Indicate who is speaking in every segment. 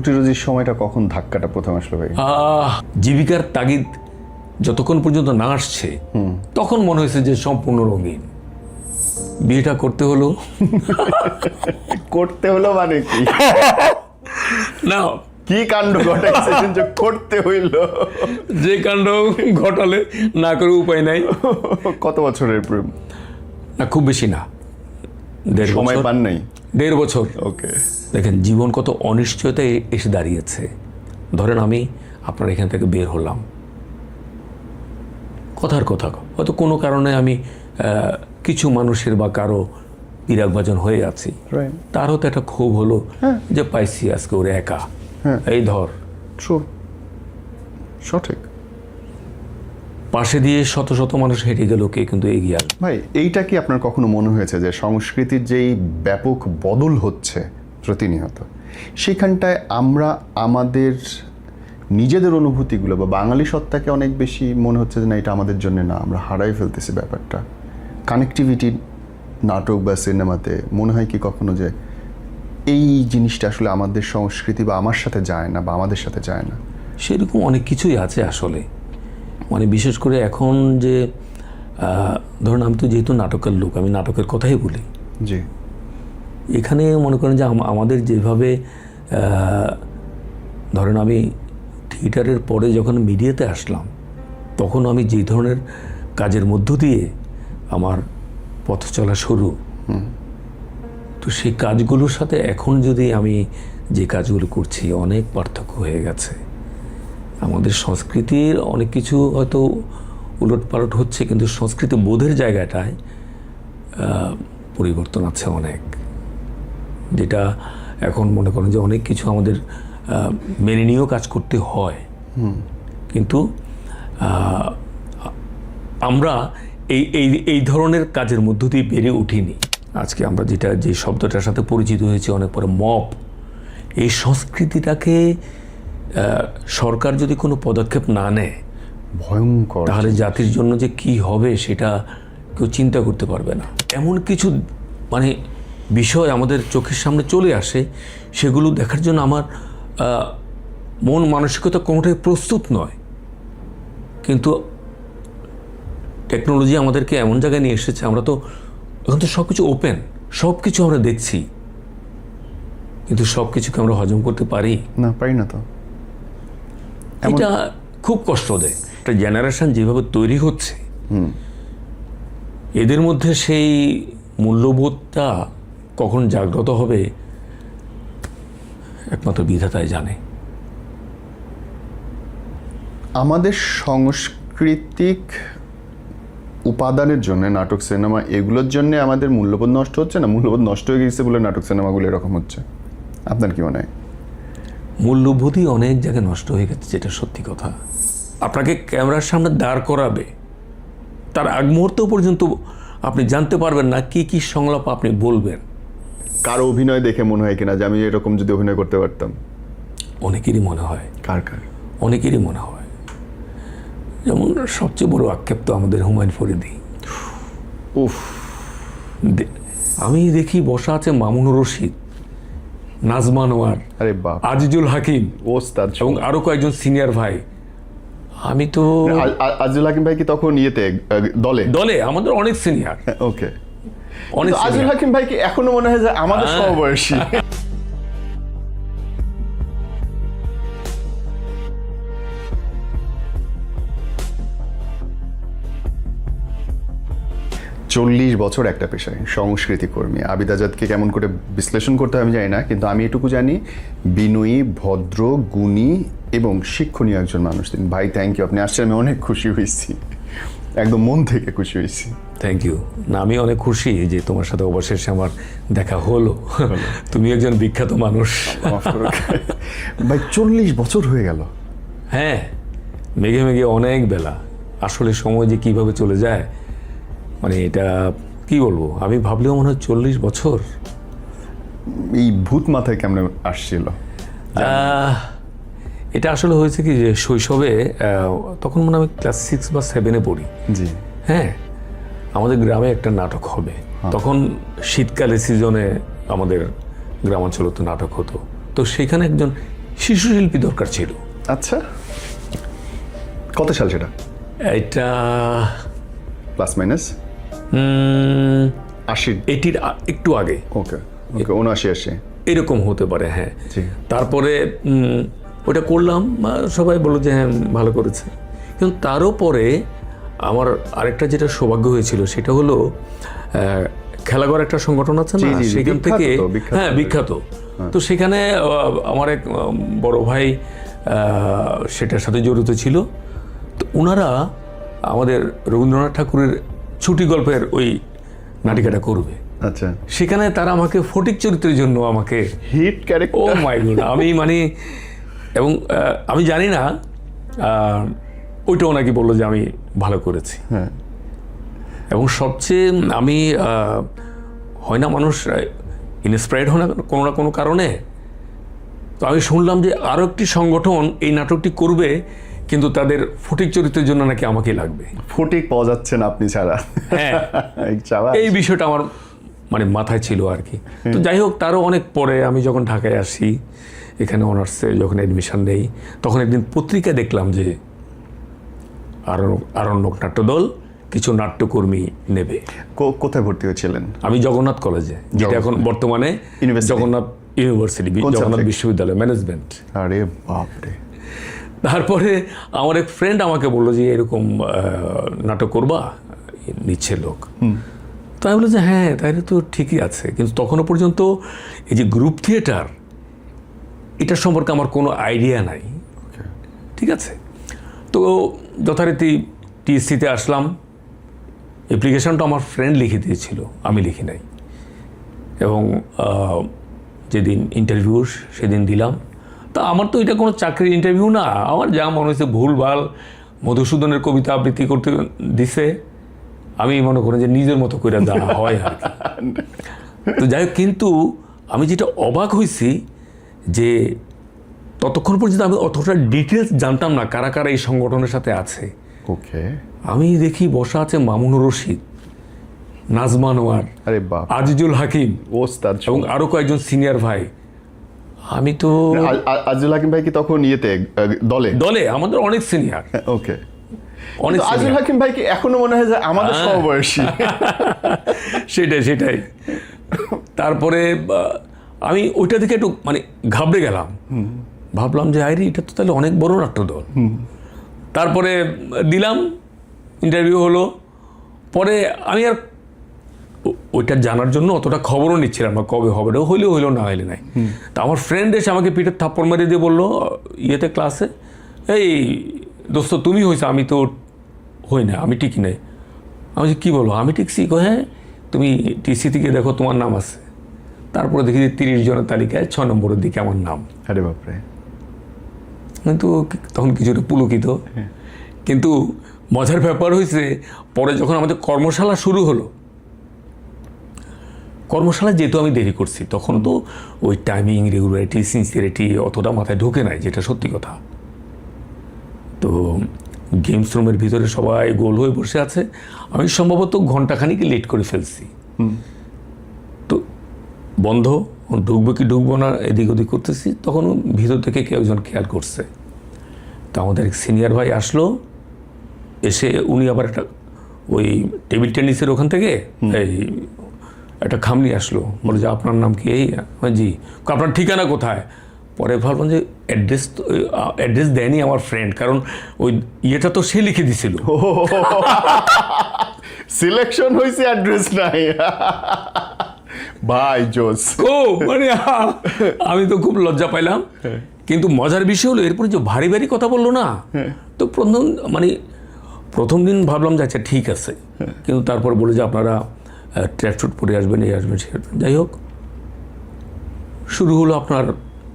Speaker 1: রুটি রুজির সময়টা কখন ধাক্কাটা প্রথম আসলো ভাই?
Speaker 2: জীবিকার তাগিদ যতক্ষণ পর্যন্ত না আসছে তখন মনে হয়েছে যে সম্পূর্ণ রঙিন। বিয়েটা করতে হলো
Speaker 1: মানে কি
Speaker 2: না,
Speaker 1: কি কাণ্ড ঘটাইছে যে করতে হইল?
Speaker 2: যে কাণ্ড ঘটালে না করে উপায় নাই।
Speaker 1: কত বছরের প্রেম?
Speaker 2: না, খুব বেশি না,
Speaker 1: সময় পান নাই?
Speaker 2: 1.5 বছর।
Speaker 1: ওকে।
Speaker 2: দেখেন জীবন কত অনিশ্চয়তায় এসে দাঁড়িয়েছে। ধরেন আমি আপনার এখান থেকে বের হলাম, কথার কথা হয়তো কোনো কারণে আমি কিছু মানুষের বা কারো বিরাগভাজন হয়ে আছি, তার হয়তো একটা ক্ষোভ হলো যে পাইছি আজকে ওরে একা, এই ধর।
Speaker 1: সঠিক।
Speaker 2: পাশে দিয়ে শত শত মানুষ হেঁটে গেল, কে কিন্তু এগিয়ে আল।
Speaker 1: ভাই এইটা কি আপনার কখনো মনে হয়েছে যে সংস্কৃতির যেই ব্যাপক বদল হচ্ছে প্রতিনিয়ত, সেখানটায় আমরা আমাদের নিজেদের অনুভূতিগুলো বা বাঙালি সত্তাকে অনেক বেশি মনে হচ্ছে যে না, এটা আমাদের জন্য না, আমরা হারাই ফেলতেছি ব্যাপারটা? কানেক্টিভিটি নাটক বা সিনেমাতে মনে হয় কি কখনো যে এই জিনিসটা আসলে আমাদের সংস্কৃতি বা আমার সাথে যায় না বা আমাদের সাথে যায় না?
Speaker 2: সেরকম অনেক কিছুই আছে আসলে। মানে বিশেষ করে এখন যে ধরুন আমি তো যেহেতু নাটকের লোক, আমি নাটকের কথাই বলি।
Speaker 1: জি।
Speaker 2: এখানে মনে করেন যে আমাদের যেভাবে ধরেন আমি থিয়েটারের পরে যখন মিডিয়াতে আসলাম, তখন আমি যে ধরনের কাজের মধ্য দিয়ে আমার পথ চলা শুরু, তো সেই কাজগুলোর সাথে এখন যদি আমি যে কাজগুলো করছি অনেক পার্থক্য হয়ে গেছে। আমাদের সংস্কৃতির অনেক কিছু হয়তো উলটপালট হচ্ছে, কিন্তু সংস্কৃতি বোধের জায়গাটায় পরিবর্তন আছে অনেক, যেটা এখন মনে করেন যে অনেক কিছু আমাদের মেনে নিয়েও কাজ করতে হয়। কিন্তু আমরা এই ধরনের কাজের মধ্য দিয়ে বেড়ে উঠিনি। আজকে আমরা যে শব্দটার সাথে পরিচিত হয়েছে অনেক পরে, মব, এই সংস্কৃতিটাকে সরকার যদি কোনো পদক্ষেপ না নেয়
Speaker 1: ভয়ঙ্কর,
Speaker 2: তাহলে জাতির জন্য যে কি হবে সেটা কেউ চিন্তা করতে পারবে না। এমন কিছু মানে বিষয় আমাদের চোখের সামনে চলে আসে, সেগুলো দেখার জন্য আমার মন মানসিকতা কোনোটাই প্রস্তুত নয়। কিন্তু টেকনোলজি আমাদেরকে এমন জায়গায় নিয়ে এসেছে, আমরা তো এখন তো সব কিছু ওপেন, সব কিছু আমরা দেখছি, কিন্তু সব কিছুকে আমরা হজম করতে পারি
Speaker 1: না, পারি না। তো
Speaker 2: এটা খুব কষ্ট দেয়। একটা জেনারেশন যেভাবে তৈরি হচ্ছে, এদের মধ্যে সেই মূল্যবোধটা কখন জাগ্রত হবে একমাত্র বিধাতাই জানে।
Speaker 1: আমাদের সাংস্কৃতিক উপাদানের জন্য নাটক, সিনেমা, এগুলোর জন্য আমাদের মূল্যবোধ নষ্ট হচ্ছে না? মূল্যবোধ নষ্ট হয়ে গেছে বলে নাটক সিনেমাগুলো এরকম হচ্ছে? আপনার কি মনে হয়?
Speaker 2: মূল্যবোধই অনেক জায়গায় নষ্ট হয়ে গেছে, যেটা সত্যি কথা। আপনাকে ক্যামেরার সামনে দাঁড় করাবে, তার আগ মুহূর্ত পর্যন্ত আপনি জানতে পারবেন না কি কি সংলাপ আপনি বলবেন।
Speaker 1: কারো অভিনয় দেখে মনে হয় কিনা যে আমি এরকম যদি অভিনয় করতে পারতাম?
Speaker 2: অনেকেরই মনে হয়।
Speaker 1: কার?
Speaker 2: অনেকেরই মনে হয়। যেমন সবচেয়ে বড় আক্ষেপ তো আমাদের হুমায়ুন ফরিদি।
Speaker 1: উফ,
Speaker 2: আমি দেখি বসা আছে মামুনুর রশিদ, নাজমা নোয়ার,
Speaker 1: আরে বাপ,
Speaker 2: আজিজুল হাকিম,
Speaker 1: ওস্তাদ,
Speaker 2: এবং আরো কয়েকজন সিনিয়র ভাই। আমি তো
Speaker 1: আজিজুল হাকিম ভাই কি তখন ইয়েতে দলে
Speaker 2: আমাদের অনেক সিনিয়র।
Speaker 1: ওকে, অনেক আজিজুল হাকিম ভাই কি এখনো মনে হয় যে আমাদের সমবয়সী? 40 বছর একটা পেশায় সংস্কৃতি কর্মী। আবিদ আজাদকে কেমন করে বিশ্লেষণ করতে হয় আমি জানি না, কিন্তু আমি এটুকু জানি বিনয়ী, ভদ্র, গুণী এবং শিক্ষণীয় একজন মানুষ তিনি। ভাই থ্যাংক ইউ, আপনি আসছেন, আমি অনেক খুশি হয়েছি, একদম মন থেকে খুশি হয়েছি।
Speaker 2: Thank you. না, আমি অনেক খুশি যে তোমার সাথে অবশেষে আমার দেখা হলো। তুমি একজন বিখ্যাত মানুষ।
Speaker 1: ভাই 40 বছর হয়ে গেল।
Speaker 2: হ্যাঁ, মেঘে মেঘে অনেক বেলা। আসলে সময় যে কিভাবে চলে যায়, মানে এটা কি বলবো, আমি ভাবলেও মনে হয় 40 বছর।
Speaker 1: এই ভূত মাথায় কেমন আসছিল?
Speaker 2: এটা আসলে হয়েছে কি যে শৈশবে, তখন মনে হয় আমি ক্লাস 6 বা 7-এ পড়ি।
Speaker 1: জি।
Speaker 2: হ্যাঁ, আমাদের গ্রামে একটা নাটক হবে। তখন শীতকালে সিজনে আমাদের গ্রামাঞ্চলে তো নাটক হতো। তো সেখানে একজন শিশু শিল্পী দরকার ছিল।
Speaker 1: আচ্ছা, কত সাল সেটা?
Speaker 2: এটা
Speaker 1: প্লাস মাইনাস
Speaker 2: উম,
Speaker 1: 80?
Speaker 2: এটির একটু আগে
Speaker 1: ওকে ওকে, 79-80
Speaker 2: এরকম হতে পারে, হ্যাঁ।
Speaker 1: জি।
Speaker 2: তারপরে ওটা করলাম, সবাই বললো যে হ্যাঁ ভালো করেছে। কিন্তু তারও পরে আমার আরেকটা যেটা সৌভাগ্য হয়েছিল সেটা হলো খেলাঘর একটা সংগঠন আছে না,
Speaker 1: জি, জি,
Speaker 2: সেখান
Speaker 1: বিখ্যাত
Speaker 2: থেকে,
Speaker 1: তো, বিখ্যাত।
Speaker 2: হ্যাঁ বিখ্যাত। তো সেখানে আমার এক বড় ভাই সেটার সাথে জড়িত ছিল। তো ওনারা আমাদের রবীন্দ্রনাথ ঠাকুরের ছুটি গল্পের ওই নাটিকাটা করবে।
Speaker 1: আচ্ছা,
Speaker 2: সেখানে তারা আমাকে ফটিক চরিত্রের জন্য আমাকে
Speaker 1: হিট
Speaker 2: ও
Speaker 1: ক্যারেক্টার।
Speaker 2: মাই গড, আমি মানে, এবং আমি জানি না ওইটাও নাকি বললো যে আমি ভালো করেছি।
Speaker 1: হ্যাঁ,
Speaker 2: এবং সবচেয়ে আমি হয় না মানুষ ইন্সপায়ার্ড হয় না কোনো না কোনো কারণে। তো আমি শুনলাম যে আরও একটি সংগঠন এই নাটকটি করবে, কিন্তু তাদের ফটিক চরিত্রের জন্য নাকি আমাকেই লাগবে।
Speaker 1: ফটিক পাওয়া যাচ্ছে না আপনি ছাড়া।
Speaker 2: হ্যাঁ,
Speaker 1: চাওয়া
Speaker 2: এই বিষয়টা আমার মানে মাথায় ছিল আর কি। তো যাই হোক, তারও অনেক পরে আমি যখন ঢাকায় আসি, এখানে অনার্সে যখন অ্যাডমিশন নেই, তখন একদিন পত্রিকা দেখলাম যে আরণ্যক নাট্যদল কিছু নাট্যকর্মী নেবে।
Speaker 1: কোথায় ভর্তি হয়েছিলেন?
Speaker 2: আমি জগন্নাথ কলেজে, যেটা এখন বর্তমানে
Speaker 1: University?
Speaker 2: জগন্নাথ ইউনিভার্সিটি,
Speaker 1: কোন
Speaker 2: জগন্নাথ
Speaker 1: subject?
Speaker 2: বিশ্ববিদ্যালয়, ম্যানেজমেন্ট।
Speaker 1: আরে বাপরে।
Speaker 2: তারপরে আমার এক ফ্রেন্ড আমাকে বললো যে এরকম নাটক করবা, নিচ্ছে লোক। তো আমি বললো যে হ্যাঁ, তাহলে তো ঠিকই আছে। কিন্তু তখনও পর্যন্ত এই যে গ্রুপ থিয়েটার, এটার সম্পর্কে আমার কোনো আইডিয়া নাই। ঠিক আছে, তো যথারীতি টিএসসিতে আসলাম। অ্যাপ্লিকেশনটা আমার ফ্রেন্ড লিখে দিয়েছিল, আমি লিখি নাই। এবং যেদিন ইন্টারভিউ সেদিন দিলাম। তা আমার তো এটা কোনো চাকরির ইন্টারভিউ না, আমার যা মনে হয়েছে ভুলভাল মধুসূদনের কবিতা আবৃত্তি করতে দিছে, আমি মনে করি যে নিজের মতো করে দেওয়া হয় আর কি। তো যাই হোক, কিন্তু আমি যেটা অবাক হয়েছি যে ততক্ষণ পর্যন্ত আমি অতটা ডিটেলস জানতাম না কারা কারা এই সংগঠনের সাথে আছে।
Speaker 1: ওকে,
Speaker 2: আমি দেখি বসা আছে মামুনুর রশিদ, নাজমা নোয়ার,
Speaker 1: আরে বাপ,
Speaker 2: আজিজুল হাকিম
Speaker 1: ওস্তাদ।
Speaker 2: এবং আরো কয়েকজন সিনিয়র ভাই। আমি তো
Speaker 1: আজিজুল হাকিম ভাই কি তখন ইয়েতে দলে?
Speaker 2: দলে আমাদের অনেক সিনিয়র,
Speaker 1: ওকে।
Speaker 2: অনেক
Speaker 1: আজিজুল
Speaker 2: senior।
Speaker 1: হাকিম ভাই কি এখনো মনে হয় যে আমাদের সমবয়সী?
Speaker 2: সেটাই। তারপরে আমি ওইটা থেকে একটু মানে ঘাবড়ে গেলাম। ভাবলাম যে আইরি, এটা তো তাহলে অনেক বড় নাট্যদল। তারপরে দিলাম, ইন্টারভিউ হলো। পরে আমি আর ওইটা জানার জন্য অতটা খবরও নিচ্ছিলাম না, কবে হবে, হইলো না হইলে নাই। তা আমার ফ্রেন্ড এসে আমাকে পিঠের থাপ্পড় মেরে দিয়ে বললো ইয়েতে ক্লাসে, এই দোস্ত তুমি হয়েছে, আমি তো হই না, আমি টিকি নাই। আমি যে কী বলো, আমি টিকছি? হ্যাঁ, তুমি টিসি থেকে দেখো তোমার নাম আছে। তারপরে দেখি যে 30 জনের তালিকায় 6 নম্বরের দিকে আমার নাম।
Speaker 1: আরে বাপরে।
Speaker 2: কিন্তু তখন কিছুটা পুলকিত। কিন্তু মজার ব্যাপার হয়েছে, পরে যখন আমাদের কর্মশালা শুরু হলো, কর্মশালা যেহেতু আমি দেরি করছি, তখন তো ওই টাইমিং, রেগুলারিটি, সিনসিয়ারিটি অতটা মাথায় ঢোকে নাই, যেটা সত্যি কথা। তো গেমস রুমের ভিতরে সবাই গোল হয়ে বসে আছে, আমি সম্ভবত ঘন্টাখানিক লেট করে ফেলছি। তো বন্ধ, ঢুকবো কি ঢুকবো না এদিক ওদিক করতেছি, তখন ভিতর থেকে কেউ একজন খেয়াল করছে। তো আমাদের এক সিনিয়র ভাই আসলো, এসে উনি আবার একটা ওই টেবিল টেনিসের ওখান থেকে এই একটা খাম নিয়ে আসলো, বলে যে আপনার নাম কি? এই জি। আপনার ঠিকানা কোথায়? পরে ভাবলাম যে অ্যাড্রেস দেয়নি আমার ফ্রেন্ড, কারণ ওই ইয়েটা তো সে লিখে দিছিল।
Speaker 1: সিলেকশন হয়েছে, অ্যাড্রেস নাই। ভাই জোস।
Speaker 2: ও মানে আমি তো খুব লজ্জা পাইলাম। কিন্তু মজার বিষয় হলো এরপরে যে ভারী ভারী কথা বললো না, তো প্রথম দিন ভাবলাম যে আচ্ছা ঠিক আছে, কিন্তু তারপর বলে যে আপনারা ট্র্যাকস্যুট পরে আসবেন, এই আসবেন, সে আসবেন। যাই হোক, শুরু হলো আপনার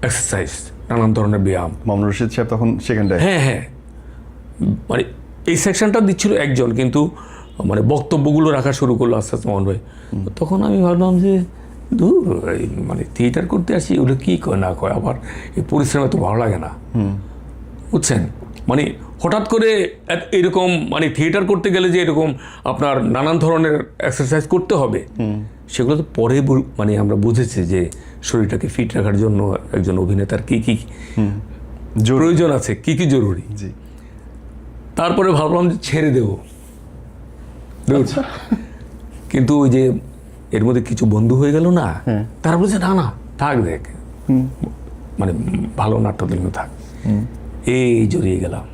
Speaker 2: এক্সারসাইজ, নানান ধরনের ব্যায়াম।
Speaker 1: মামুনুর রশিদ সাহেব তখন সেখানটায়?
Speaker 2: হ্যাঁ, মানে এই সেকশনটা দিচ্ছিল একজন, কিন্তু মানে বক্তব্যগুলো রাখা শুরু করলো আস্তে আস্তে মোহন ভাই। তখন আমি ভাবলাম যে দূর, মানে থিয়েটার করতে আসি, ওগুলো কী কয় না কয়, আবার এই পরিশ্রমে তো ভালো লাগে না, বুঝছেন? মানে হঠাৎ করে এরকম মানে থিয়েটার করতে গেলে যে এরকম আপনার নানান ধরনের এক্সারসাইজ করতে হবে, সেগুলো তো পরে মানে আমরা বুঝেছি যে শরীরটাকে ফিট রাখার জন্য একজন অভিনেতার কী কী প্রয়োজন আছে, কী কী জরুরি।
Speaker 1: জি।
Speaker 2: তারপরে ভাবলাম যে ছেড়ে দেবো, কিন্তু ওই যে এর মধ্যে কিছু বন্ধু হয়ে গেল না, তারা বলছে না না থাক, দেখ মানে ভালো নাট্যদল থাক, এই জড়িয়ে গেলাম।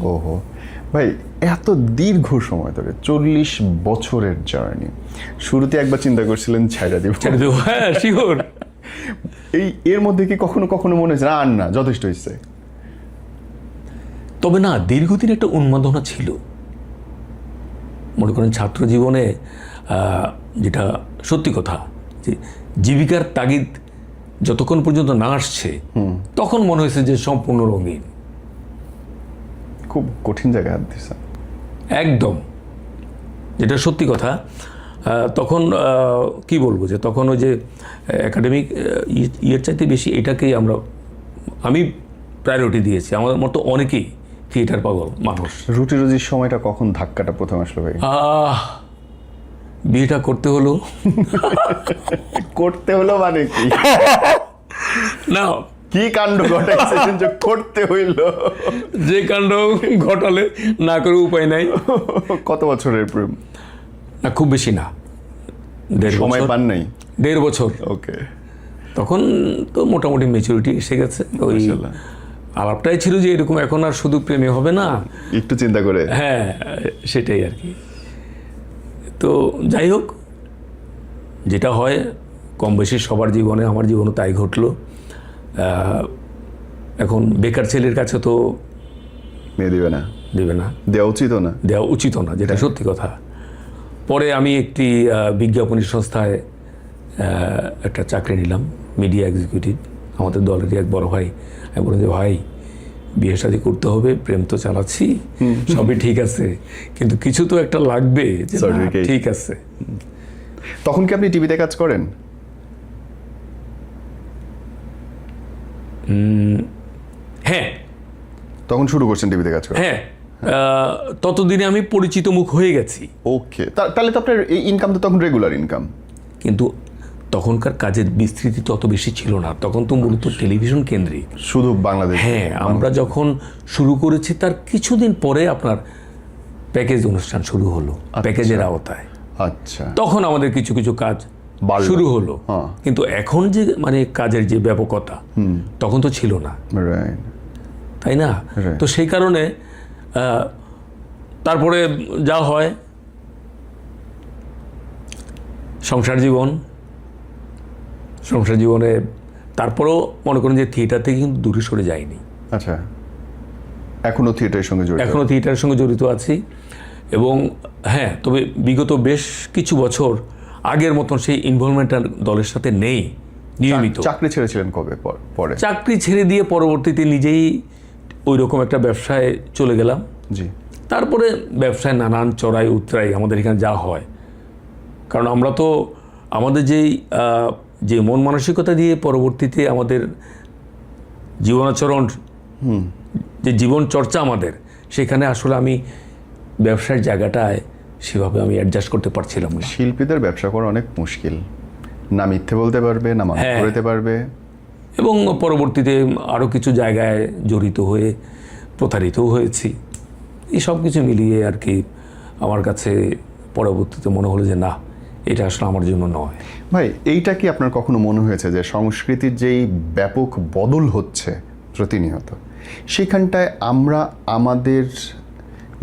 Speaker 1: ওহো ভাই, এত দীর্ঘ সময় ধরে 40 বছরের জার্নি, শুরুতে একবার চিন্তা করছিলেন ছেড়ে দেবো,
Speaker 2: হ্যাঁ শিওর।
Speaker 1: এর মধ্যে কি কখনো কখনো মনে হয়েছে আর না যথেষ্ট হয়েছে?
Speaker 2: তবে না, দীর্ঘদিন একটা উন্মাদনা ছিল। মনে করেন ছাত্র জীবনে যেটা সত্যি কথা, যে জীবিকার তাগিদ যতক্ষণ পর্যন্ত না আসছে তখন মনে হয়েছে যে সম্পূর্ণ রঙিন।
Speaker 1: খুব কঠিন জায়গায় হাত দিয়েছে
Speaker 2: একদম, যেটা সত্যি কথা। তখন কি বলবো, যে তখন ওই যে একাডেমিক ইয়ের চাইতে বেশি এটাকেই আমি প্রায়োরিটি দিয়েছি। আমার মতো অনেকেই থিয়েটার পাগল মানুষ।
Speaker 1: রুটি রুজির সময়টা কখন ধাক্কাটা প্রথম আসলো ভাই?
Speaker 2: বিয়েটা করতে হলো।
Speaker 1: করতে হলো মানে কি?
Speaker 2: না,
Speaker 1: কি কাণ্ড ঘটাইছেন যে করতে হইলো?
Speaker 2: যে কাণ্ড ঘটালে না করে উপায় নাই।
Speaker 1: কত বছরের প্রেম?
Speaker 2: না খুব বেশি না,
Speaker 1: সময় পান নাই?
Speaker 2: 1.5 বছর।
Speaker 1: ওকে।
Speaker 2: তখন তো মোটামুটি ম্যাচুরিটি এসে গেছে। ওই আলাপটাই ছিল যে এরকম এখন আর শুধু প্রেমে হবে না,
Speaker 1: একটু চিন্তা করে।
Speaker 2: হ্যাঁ সেটাই আর কি। তো যাই হোক, যেটা হয় কম বেশি সবার জীবনে, আমার জীবনে তাই ঘটলো। এখন বেকার ছেলের কাছে তো
Speaker 1: মেয়ে দিবে না, দেওয়া উচিত না,
Speaker 2: যেটা সত্যি কথা। পরে আমি একটি বিজ্ঞাপনী সংস্থায় একটা চাকরি নিলাম, মিডিয়া এক্সিকিউটিভ। আমাদের দলেরই এক বড় ভাই, আমি বললাম যে ভাই বিয়ে শাদী করতে হবে, প্রেম তো চালাচ্ছি, সবই ঠিক আছে, কিন্তু কিছু তো একটা লাগবে। ঠিক আছে।
Speaker 1: তখন কি আপনি টিভিতে কাজ করেন?
Speaker 2: হ্যাঁ,
Speaker 1: তখন শুরু করছেন টিভিতে কাজ করা?
Speaker 2: হ্যাঁ, ততদিনে আমি পরিচিত মুখ হয়ে গেছি।
Speaker 1: ওকে, তাহলে তো আপনার এই ইনকাম তো তখন রেগুলার ইনকাম।
Speaker 2: কিন্তু তখনকার কাজের বিস্তৃতি তত বেশি ছিল না, তখন তো মূলত টেলিভিশন কেন্দ্রিক,
Speaker 1: শুধু বাংলাদেশ।
Speaker 2: হ্যাঁ, আমরা যখন শুরু করেছি তার কিছুদিন পরে আপনার প্যাকেজ অনুষ্ঠান শুরু হলো, প্যাকেজের আওতায়।
Speaker 1: আচ্ছা,
Speaker 2: তখন আমাদের কিছু কিছু কাজ শুরু হলো। কিন্তু এখন যে মানে কাজের যে ব্যাপকতা তখন তো ছিল না, তাই না? তো সেই কারণে তারপরে যা হয়, সংসার জীবনে তারপরেও মনে করেন যে থিয়েটার থেকে কিন্তু দূরে সরে যায়নি।
Speaker 1: আচ্ছা, এখনো থিয়েটারের সঙ্গে জড়িত
Speaker 2: আছি। এবং হ্যাঁ, তবে বিগত বেশ কিছু বছর আগের মতন সেই ইনভলভমেন্টটা দলের সাথে নেই নিয়মিত।
Speaker 1: চাকরি ছেড়েছিলেন কবে? পরে
Speaker 2: চাকরি ছেড়ে দিয়ে পরবর্তীতে নিজেই ওই রকম একটা ব্যবসায় চলে গেলাম।
Speaker 1: জি।
Speaker 2: তারপরে ব্যবসায় নানান চড়াই উতরাই আমাদের এখানে যা হয়, কারণ আমরা তো আমাদের যে মন মানসিকতা দিয়ে পরবর্তীতে আমাদের জীবনাচরণ, যে জীবন চর্চা আমাদের, সেখানে আসলে আমি ব্যবসার জায়গাটায় সেভাবে আমি অ্যাডজাস্ট করতে পারছিলাম না।
Speaker 1: শিল্পীদের ব্যবসা করা অনেক মুশকিল, না মিথ্যে বলতে পারবে, না মানুষ করতে পারবে।
Speaker 2: এবং পরবর্তীতে আরও কিছু জায়গায় জড়িত হয়ে প্রতারিতও হয়েছি। এই সব কিছু মিলিয়ে আর কি আমার কাছে পরবর্তীতে মনে হলো যে না, এটা আসলে আমার জন্য নয়।
Speaker 1: ভাই, এইটা কি আপনার কখনো মনে হয়েছে যে সংস্কৃতির যেই ব্যাপক বদল হচ্ছে প্রতিনিয়ত, সেখানটায় আমরা আমাদের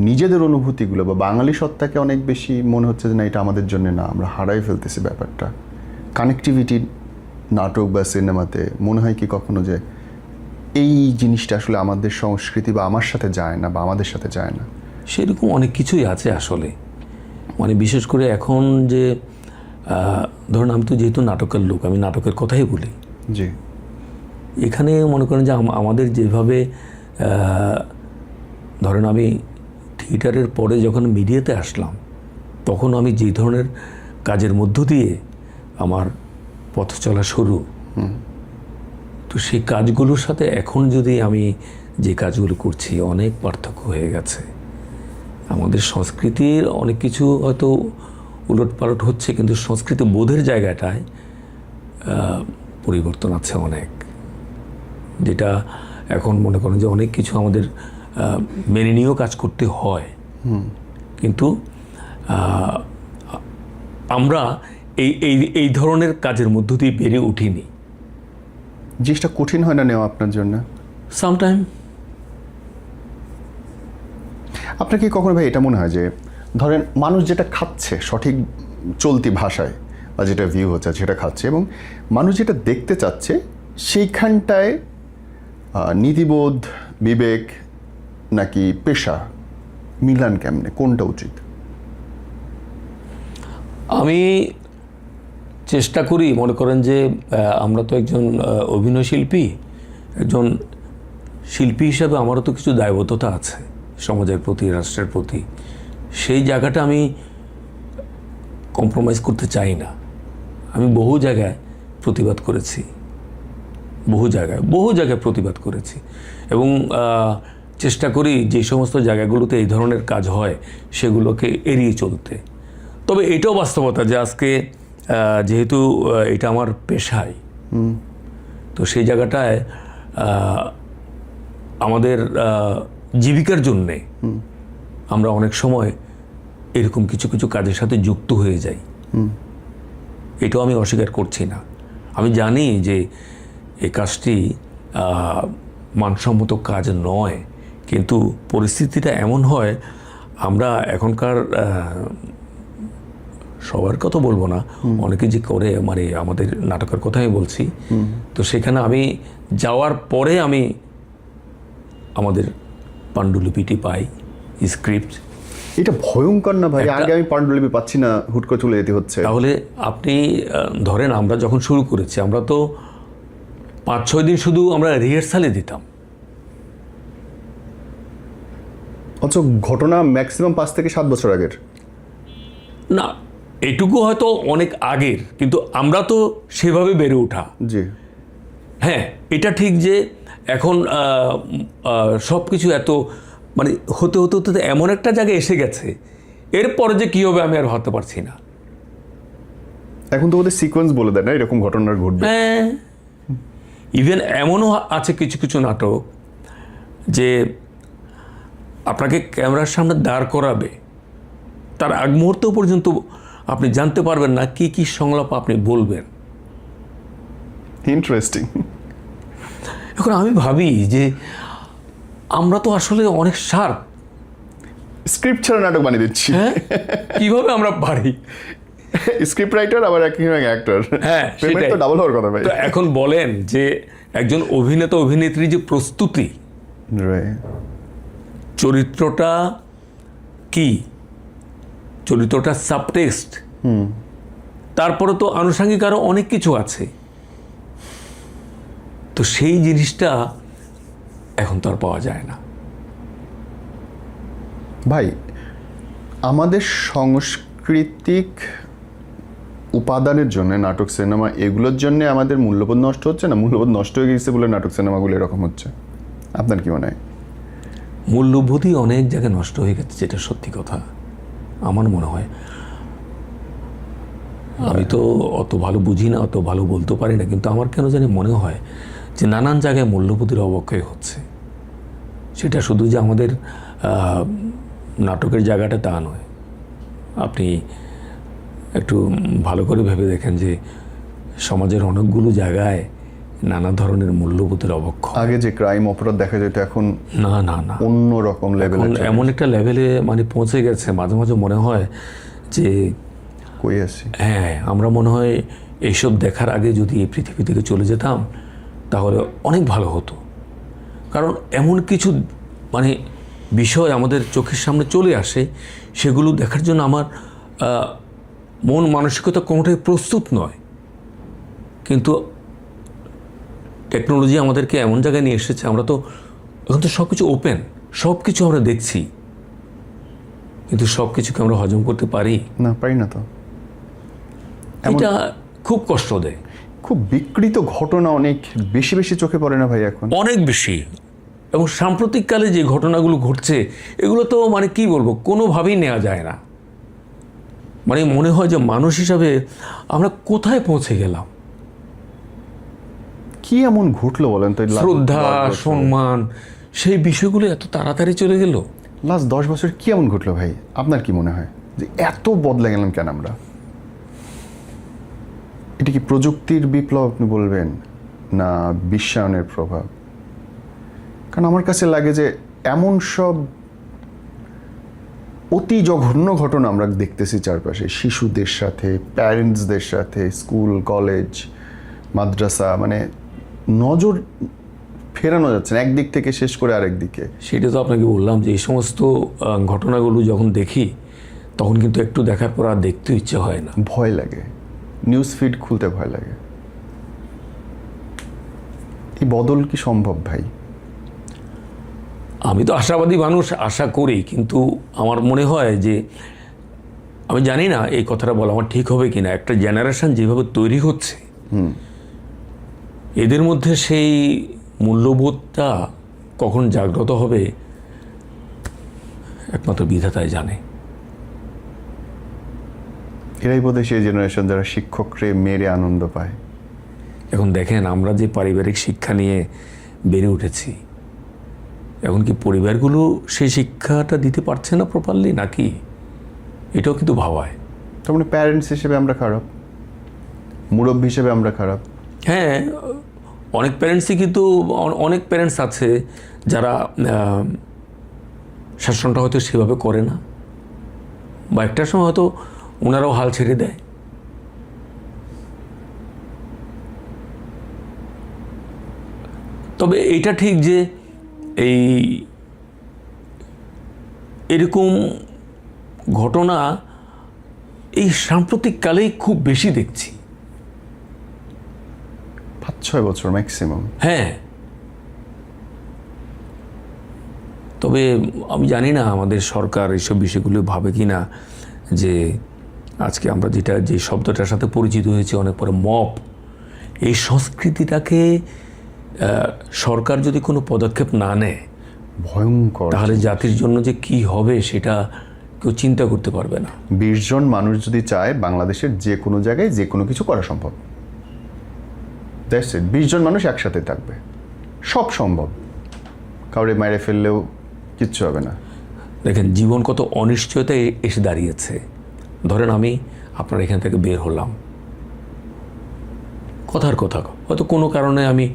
Speaker 1: নিজেদের অনুভূতিগুলো বা বাঙালি সত্তাকে অনেক বেশি মনে হচ্ছে যে না, এটা আমাদের জন্য না, আমরা হারাই ফেলতেছি ব্যাপারটা? কানেক্টিভিটি নাটক বা সিনেমাতে মনে হয় কি কখনো যে এই জিনিসটা আসলে আমাদের সংস্কৃতি বা আমার সাথে যায় না, বা আমাদের সাথে যায় না?
Speaker 2: সেরকম অনেক কিছুই আছে আসলে। মানে বিশেষ করে এখন যে ধরুন, আমি তো যেহেতু নাটকের লোক, আমি নাটকের কথাই বলি।
Speaker 1: জি।
Speaker 2: এখানে মনে করেন যে আমাদের যেভাবে ধরেন আমি থিয়েটারের পরে যখন মিডিয়াতে আসলাম, তখন আমি যে ধরনের কাজের মধ্য দিয়ে আমার পথ চলা শুরু, তো সেই কাজগুলোর সাথে এখন যদি আমি যে কাজগুলো করছি, অনেক পার্থক্য হয়ে গেছে। আমাদের সংস্কৃতির অনেক কিছু হয়তো উলটপালট হচ্ছে, কিন্তু সংস্কৃতি বোধের জায়গাটায় পরিবর্তন আছে অনেক, যেটা এখন মনে করেন যে অনেক কিছু আমাদের মেনে নিয়েও কাজ করতে হয়। কিন্তু আমরা এই এই এই ধরনের কাজের মধ্য দিয়ে বেড়ে উঠিনি।
Speaker 1: জিনিসটা কঠিন হয় না নেওয়া আপনার জন্য?
Speaker 2: সামটাইম।
Speaker 1: আপনার কি কখনো ভাই এটা মনে হয় যে ধরেন মানুষ যেটা খাচ্ছে সঠিক চলতি ভাষায় বা যেটা ভিউ হচ্ছে সেটা খাচ্ছে, এবং মানুষ যেটা দেখতে চাচ্ছে সেইখানটায় নীতিবোধ, বিবেক নাকি পেশা মিলান কেমনে, কোনটা উচিত?
Speaker 2: আমি চেষ্টা করি, মনে করেন যে আমরা তো একজন অভিনয় শিল্পী, একজন শিল্পী হিসাবে আমারও তো কিছু দায়বদ্ধতা আছে সমাজের প্রতি, রাষ্ট্রের প্রতি। সেই জায়গাটা আমি কম্প্রোমাইজ করতে চাই না। আমি বহু জায়গায় প্রতিবাদ করেছি, বহু জায়গায় প্রতিবাদ করেছি, এবং চেষ্টা করি যে সমস্ত জায়গাগুলোতে এই ধরনের কাজ হয় সেগুলোকে এড়িয়ে চলতে। তবে এটাও বাস্তবতা যে আজকে যেহেতু এটা আমার পেশায়, তো সেই জায়গাটায় আমাদের জীবিকার জন্যে আমরা অনেক সময় এরকম কিছু কিছু কাজের সাথে যুক্ত হয়ে যাই। এটাও আমি অস্বীকার করছি না। আমি জানি যে এই কাজটি মানসম্মত কাজ নয়, কিন্তু পরিস্থিতিটা এমন হয়, আমরা এখনকার সবার কথা বলবো না, অনেকে যে করে, মানে আমাদের নাটকের কথাই বলছি, তো সেখানে আমি যাওয়ার পরে আমি আমাদের পাণ্ডুলিপিটি পাই, স্ক্রিপ্ট।
Speaker 1: এটা ভয়ঙ্কর না ভাই? আগে আমি পাণ্ডুলিপি পাচ্ছি না, হুট করে চলে যেতে হচ্ছে।
Speaker 2: তাহলে আপনি ধরেন আমরা যখন শুরু করেছি, আমরা তো 5-6 দিন শুধু আমরা রিহার্সালে দিতাম।
Speaker 1: অথচ ঘটনা ম্যাক্সিমাম 5 থেকে 7 বছর আগের।
Speaker 2: না, এটুকু হয়তো অনেক আগের, কিন্তু আমরা তো সেভাবে বেড়ে ওঠা।
Speaker 1: জি
Speaker 2: হ্যাঁ, এটা ঠিক যে এখন সব কিছু এত মানে হতে হতে হতে এমন একটা জায়গায় এসে গেছে, এরপরে যে কী হবে আমি আর ভাবতে পারছি না।
Speaker 1: এখন তো ওদের সিকোয়েন্স বলে দেয় না এরকম ঘটনা ঘটবে।
Speaker 2: হ্যাঁ, ইভেন এমনও আছে কিছু কিছু নাটক যে আপনাকে ক্যামেরার সামনে দাঁড় করাবে, তার আগ মুহূর্ত পর্যন্ত আপনি জানতে পারবেন না কি কি সংলাপ আপনি বলবেন।
Speaker 1: ইন্টারেস্টিং।
Speaker 2: এখন আমি ভাবি যে আমরা তো আসলে অনেক শার্প,
Speaker 1: স্ক্রিপ্ট ছাড়া নাটক বানিয়ে দিচ্ছি।
Speaker 2: হ্যাঁ, কিভাবে আমরা পারি?
Speaker 1: স্ক্রিপ্ট রাইটার আবার একই অ্যাক্টর।
Speaker 2: হ্যাঁ,
Speaker 1: পেমেন্ট তো ডাবল হওয়ার কথা ভাই।
Speaker 2: তো এখন বলেন যে একজন অভিনেতা অভিনেত্রী যে প্রস্তুতি, চরিত্রটা কি, চরিত্রটা সাবটেক্সট, তারপরে তো আনুষঙ্গিক আরও অনেক কিছু আছে। তো সেই জিনিসটা এখন তো আর পাওয়া যায় না
Speaker 1: ভাই। আমাদের সাংস্কৃতিক উপাদানের জন্য নাটক, সিনেমা, এগুলোর জন্য আমাদের মূল্যবোধ নষ্ট হচ্ছে না? মূল্যবোধ নষ্ট হয়ে গেছে বলে নাটক সিনেমাগুলো এরকম হচ্ছে? আপনার কি মনে হয়?
Speaker 2: মূল্যবোধই অনেক জায়গায় নষ্ট হয়ে গেছে, যেটা সত্যি কথা আমার মনে হয়। আমি তো অত ভালো বুঝি না, অত ভালো বলতে পারি না, কিন্তু আমার কেন জানি মনে হয় যে নানান জায়গায় মূল্যবোধের অবক্ষয় হচ্ছে। সেটা শুধু যে আমাদের নাটকের জায়গাটা তা নয়। আপনি একটু ভালো করে ভেবে দেখেন যে সমাজের অনেকগুলো জায়গায় নানা ধরনের মূল্যবোধের অবক্ষয়।
Speaker 1: আগে যে ক্রাইম অপরাধ দেখা যেত এখন
Speaker 2: না না না,
Speaker 1: অন্য রকম লেভেলে,
Speaker 2: এমন একটা লেভেলে মানে পৌঁছে গেছে, মাঝে মাঝে মনে হয় যে
Speaker 1: কই আছি।
Speaker 2: হ্যাঁ, আমরা মনে হয় এইসব দেখার আগে যদি এই পৃথিবী থেকে চলে যেতাম তাহলে অনেক ভালো হতো। কারণ এমন কিছু মানে বিষয় আমাদের চোখের সামনে চলে আসে, সেগুলো দেখার জন্য আমার মন মানসিকতা কোনোটাই প্রস্তুত নয়। কিন্তু টেকনোলজি আমাদেরকে এমন জায়গায় নিয়ে এসেছে, আমরা তো এখন তো সব কিছু ওপেন, সব কিছু আমরা দেখছি, কিন্তু সব কিছুকে আমরা হজম করতে পারি
Speaker 1: না, পারি না। তো
Speaker 2: এটা খুব কষ্ট দেয়।
Speaker 1: খুব বিকৃত ঘটনা অনেক বেশি বেশি চোখে পড়ে না ভাই এখন?
Speaker 2: অনেক বেশি। এবং সাম্প্রতিককালে যে ঘটনাগুলো ঘটছে এগুলো তো মানে কি বলবো, কোনোভাবেই নেওয়া যায় না। মানে মনে হয় যে মানুষ হিসাবে আমরা কোথায় পৌঁছে গেলাম।
Speaker 1: কি এমন ঘটলো বলেন তো?
Speaker 2: শ্রদ্ধা, সম্মান, সেই বিষয়গুলো এত তাড়াতাড়ি চলে গেল।
Speaker 1: লাস্ট 10 বছর কি এমন ঘটলো ভাই? আপনার কি মনে হয় যে এত বদলে গেলাম কেন আমরা? এটা কি প্রযুক্তির বিপ্লব আপনি বলবেন, না বিশ্বায়নের প্রভাব? কারণ আমার কাছে লাগে যে এমন সব অতি জঘন্য ঘটনা আমরা দেখতেছি চারপাশে, শিশুদের সাথে, প্যারেন্টসদের সাথে, স্কুল, কলেজ, মাদ্রাসা, মানে নজর ফেরানো যাচ্ছে না একদিক থেকে শেষ করে আরেক দিকে।
Speaker 2: সেটা তো আপনাকে বললাম যে এই সমস্ত ঘটনাগুলো যখন দেখি তখন কিন্তু একটু দেখার পর আর দেখতে ইচ্ছে হয় না,
Speaker 1: ভয় লাগে, নিউজ ফিড খুলতে ভয় লাগে। এই বদল কি সম্ভব ভাই?
Speaker 2: আমি তো আশাবাদী মানুষ, আশা করি, কিন্তু আমার মনে হয় যে আমি জানি না এই কথাটা বলা আমার ঠিক হবে কিনা, একটা জেনারেশন যেভাবে তৈরি হচ্ছে এদের মধ্যে সেই মূল্যবোধটা কখন জাগ্রত হবে একমাত্র বিধাতাই জানে।
Speaker 1: এরাই বোধহয় সেই জেনারেশন যারা শিক্ষকরে মেরে আনন্দ পায়।
Speaker 2: এখন দেখেন, আমরা যে পারিবারিক শিক্ষা নিয়ে বেড়ে উঠেছি, এখন কি পরিবারগুলো সেই শিক্ষাটা দিতে পারছে না প্রপারলি, নাকি? এটাও কিন্তু ভাবায়।
Speaker 1: তার মানে প্যারেন্টস হিসেবে আমরা খারাপ, মুরব্বী হিসেবে আমরা খারাপ?
Speaker 2: হ্যাঁ, অনেক প্যারেন্টসই কিন্তু, অনেক প্যারেন্টস আছে যারা শাসনটা হয়তো সেভাবে করে না, বা একটা সময় হয়তো ওনারাও হাল ছেড়ে দেয়। তবে এইটা ঠিক যে এরকম ঘটনা এই সাম্প্রতিক কালেই খুব বেশি দেখছি।
Speaker 1: 5-6 বছর ম্যাক্সিমাম।
Speaker 2: হ্যাঁ, তবে আমি জানি না আমাদের সরকার এইসব বিষয়গুলো ভাবে কি না, যে আজকে আমরা যে শব্দটার সাথে পরিচিত হয়েছে অনেক পরে, মব, এই সংস্কৃতিটাকে সরকার যদি কোনো পদক্ষেপ না নেয়
Speaker 1: ভয়ঙ্কর,
Speaker 2: তাহলে জাতির জন্য যে কি হবে সেটা কেউ চিন্তা করতে পারবে না।
Speaker 1: 20 জন মানুষ যদি চায় বাংলাদেশের যে কোনো জায়গায় যে কোনো কিছু করা সম্ভব। That's it. 20 জন মানুষ একসাথে থাকবে, সব সম্ভব। কাউরে মেরে ফেললেও কিচ্ছু হবে না।
Speaker 2: দেখেন জীবন কত অনিশ্চয়তায় এসে দাঁড়িয়েছে। ধরেন আমি আপনার এখান থেকে বের হলাম, কথার কথা, হয়তো কোনো কারণে আমি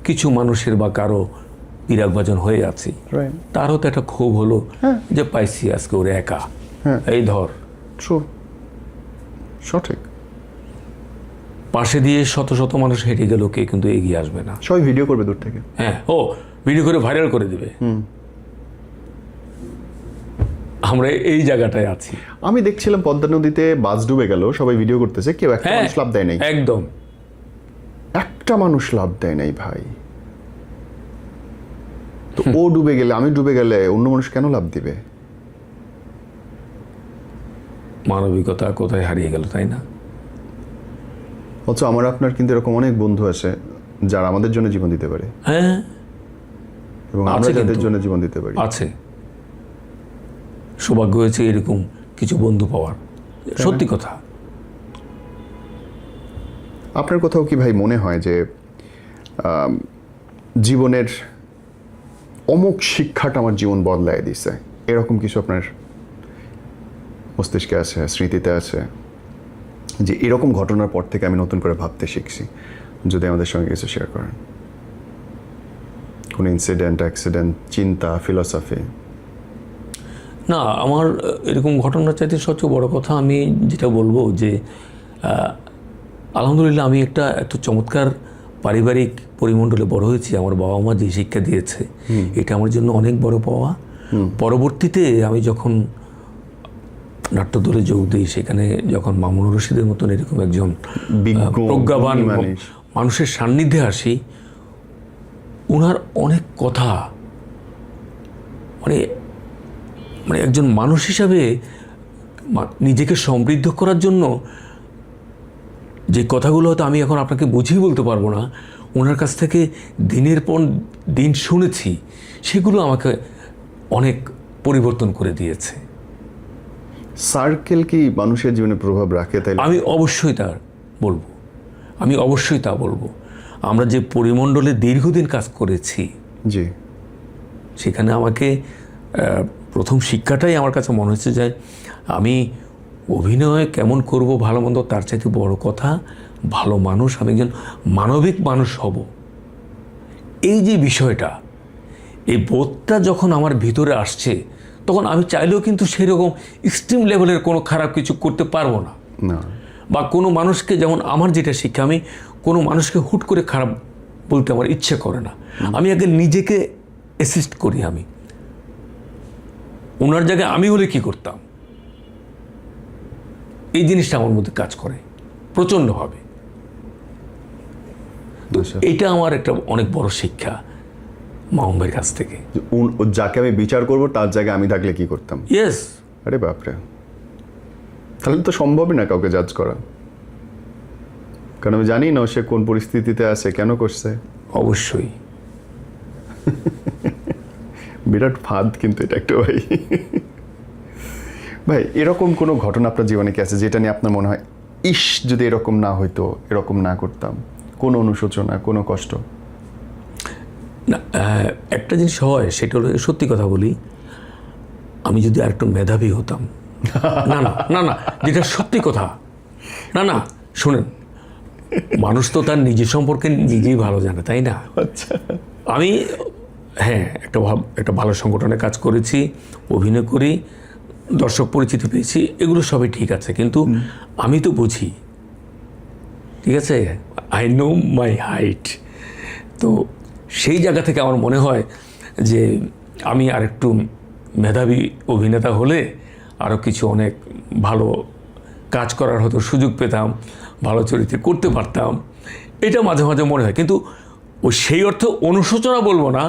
Speaker 2: কিছু মানুষের বা কারো বিরাগভাজন হয়ে আছি, তার হয়তো একটা ক্ষোভ হলো যে পাইছি আজকে ওরে একা, এই ধর।
Speaker 1: ট্রু, সঠিক।
Speaker 2: পাশে দিয়ে শত শত মানুষ হেঁটে গেল, কে কিন্তু এগিয়ে আসবে না।
Speaker 1: সবাই ভিডিও করবে দূর থেকে।
Speaker 2: হ্যাঁ, ও ভিডিও করে ভাইরাল করে দিবে। আমরা এই জায়গাটায় আছি।
Speaker 1: আমি দেখছিলাম পদ্মা নদীতে বাস ডুবে গেল, সবাই ভিডিও করতেছে, কেউ একটা মানুষ লাভ দেয় নাই।
Speaker 2: একদম,
Speaker 1: একটা মানুষ লাভ দেয় নাই ভাই। তো ও ডুবে গেলে, আমি ডুবে গেলে অন্য মানুষ কেন লাভ দিবে?
Speaker 2: মানবিকতা কোথায় হারিয়ে গেল, তাই না?
Speaker 1: অথচ আমার আপনার কিন্তু এরকম অনেক বন্ধু আছে যারা আমাদের জন্য জীবন দিতে পারে,
Speaker 2: হ্যাঁ,
Speaker 1: এবং আমরা যাদের জন্য জীবন দিতে পারি।
Speaker 2: আছে, সৌভাগ্য হয়েছে এরকম কিছু বন্ধু পাওয়ার, সত্যি কথা।
Speaker 1: আপনার কোথাও কি ভাই মনে হয় যে জীবনের অমুক শিক্ষাটা আমার জীবন বদলায় দিছে, এরকম কিছু আপনার মস্তিষ্কে আছে, স্মৃতিতে আছে, যে এরকম ঘটনার পর থেকে আমি নতুন করে ভাবতে শিখছি? যদি আমাদের সঙ্গে কিছু শেয়ার করেন, কোন ইনসিডেন্ট, অ্যাক্সিডেন্ট, চিন্তা, ফিলসফি।
Speaker 2: না, আমার এরকম ঘটনার চাইতে সবচেয়ে বড় কথা আমি যেটা বলবো যে আলহামদুলিল্লাহ আমি একটা এত চমৎকার পারিবারিক পরিমণ্ডলে বড় হয়েছি। আমার বাবা মা যে শিক্ষা দিয়েছে এটা আমার জন্য অনেক বড় পাওয়া। পরবর্তীতে আমি যখন নাট্যদলে যোগ দিই, সেখানে যখন মামুনুর রশিদের মতন এরকম একজন প্রজ্ঞাবান মানুষের সান্নিধ্যে আসি, ওনার অনেক কথা মানে মানে একজন মানুষ হিসাবে নিজেকে সমৃদ্ধ করার জন্য যে কথাগুলো হয়তো আমি এখন আপনাকে বুঝিয়ে বলতে পারবো না, ওনার কাছ থেকে দিনের পর দিন শুনেছি, সেগুলো আমাকে অনেক পরিবর্তন করে দিয়েছে।
Speaker 1: সার্কেল কি মানুষের জীবনে প্রভাব রাখে? তাই
Speaker 2: আমি অবশ্যই তা বলবো। আমরা যে পরিমণ্ডলে দীর্ঘদিন কাজ করেছি,
Speaker 1: জি,
Speaker 2: সেখানে আমাকে প্রথম শিক্ষাটাই আমার কাছে মনে হচ্ছে যে আমি অভিনয় কেমন করব ভালো মন্দ তার চাইতে বড় কথা ভালো মানুষ, আমি একজন মানবিক মানুষ হব। এই যে বিষয়টা, এই বোধটা যখন আমার ভিতরে আসছে, তখন আমি চাইলেও কিন্তু সেরকম এক্সট্রিম লেভেলের কোনো খারাপ কিছু করতে পারবো না।
Speaker 1: না,
Speaker 2: বা কোনো মানুষকে, যেমন আমার যেটা শিক্ষা, আমি কোনো মানুষকে হুট করে খারাপ বলতে আমার ইচ্ছে করে না। আমি আগে নিজেকে অ্যাসিস্ট করি। আমি ওনার জায়গায় আমি হলে কি করতাম, এই জিনিসটা আমার মধ্যে কাজ করে প্রচণ্ডভাবে। তো এটা আমার একটা অনেক বড় শিক্ষা মাহমুদের কাছ থেকে।
Speaker 1: যাকে আমি বিচার করব তার জায়গায় আমি থাকলে কি করতাম?
Speaker 2: ইয়েস।
Speaker 1: আরে বাপরে, তাহলে তো সম্ভবই না কাউকে জাজ করা, কারণ আমি জানি না সে কোন পরিস্থিতিতে আছে, কেন করছে।
Speaker 2: অবশ্যই
Speaker 1: বিরাট ফাঁদ কিন্তু এটা একটা। ভাই ভাই এরকম কোনো ঘটনা আপনার জীবনে কি আছে যেটা নিয়ে আপনার মনে হয় ইস যদি এরকম না হইতো, এরকম না করতাম? কোনো অনুশোচনা, কোনো কষ্ট?
Speaker 2: না, একটা জিনিস হয়, সেটা হলো, সত্যি কথা বলি, আমি যদি আর একটু মেধাবী হতাম। না না না না, যেটা সত্যি কথা। না না, শুনেন, মানুষ তো তার নিজের সম্পর্কে নিজেই ভালো জানে, তাই না?
Speaker 1: আচ্ছা,
Speaker 2: আমি একটা ভালো সংগঠনে কাজ করেছি, অভিনয় করি, দর্শক পরিচিতি পেয়েছি, এগুলো সবই ঠিক আছে, কিন্তু আমি তো বুঝি, ঠিক আছে, আই নো মাই হাইট। তো সেই জায়গা থেকে আমার মনে হয় যে আমি আর একটু মেধাবী অভিনেতা হলে আরও কিছু অনেক ভালো কাজ করার হয়তো সুযোগ পেতাম, ভালো চরিত্রে করতে পারতাম, এটা মাঝে মাঝে মনে হয়। কিন্তু সেই অর্থে অনুশোচনা বলবো না,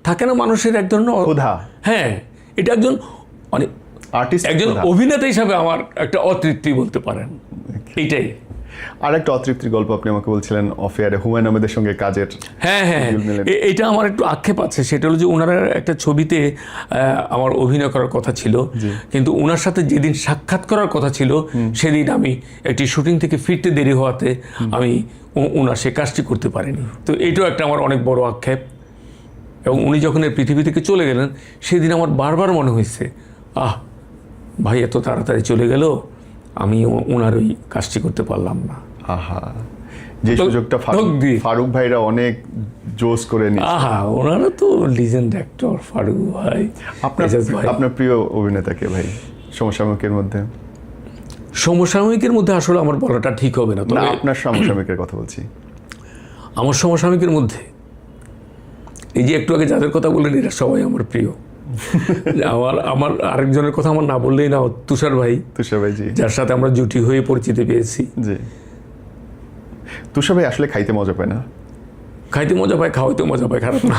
Speaker 2: থাকে না মানুষের এক ধরনের
Speaker 1: ক্ষুধা।
Speaker 2: হ্যাঁ, এটা একজন মানে
Speaker 1: আর্টিস্ট,
Speaker 2: একজন অভিনেতা হিসাবে আমার একটা অতৃপ্তি বলতে পারেন, এইটাই।
Speaker 1: আর একটা অতৃপ্তির গল্প আপনি আমাকে বলছিলেন অফেয়ারে হুমায়ুন আহমেদের সঙ্গে কাজের।
Speaker 2: হ্যাঁ হ্যাঁ, এটা আমার একটু আক্ষেপ আছে। সেটা হলো যে ওনারা একটা ছবিতে আমার অভিনয় করার কথা ছিল, কিন্তু ওনার সাথে যেদিন সাক্ষাৎ করার কথা ছিল সেদিন আমি একটি শুটিং থেকে ফিরতে দেরি হওয়াতে আমি ওনার সে কাজটি করতে পারিনি। তো এইটাও একটা আমার অনেক বড় আক্ষেপ। এবং উনি যখন এই পৃথিবী থেকে চলে গেলেন, সেদিন আমার বারবার মনে হয়েছে, ভাই এত তাড়াতাড়ি চলে গেল, আমি ওনার ওই কাজটি করতে পারলাম না।
Speaker 1: আহা, যে সুযোগটা ফারুক ভাইরা অনেক জোস করে নিয়েছে।
Speaker 2: ওনারা তো লিজেন্ড অ্যাক্টর, ফারুক ভাই।
Speaker 1: আপনার প্রিয় অভিনেতাকে ভাই সমসাময়িকের মধ্যে?
Speaker 2: সমসাময়িকের মধ্যে আসলে আমার বলাটা ঠিক হবে না, তবে
Speaker 1: আপনার সমসাময়িকের কথা বলছি।
Speaker 2: আমার সমসাময়িকের মধ্যে এই যে একটু আগে যাদের কথা বললেন, এরা সবাই আমার প্রিয়। আমার আরেকজনের কথা আমার না বললেই না, তুষার ভাই, জি, যার সাথে আমরা জুটি হয়ে পরিচিতি পেয়েছি।
Speaker 1: জি, তুষার ভাই আসলে খাইতে মজা পায় না?
Speaker 2: খাইতে মজা পায়, খাওয়াইতে মজা পায়, খারাপ না।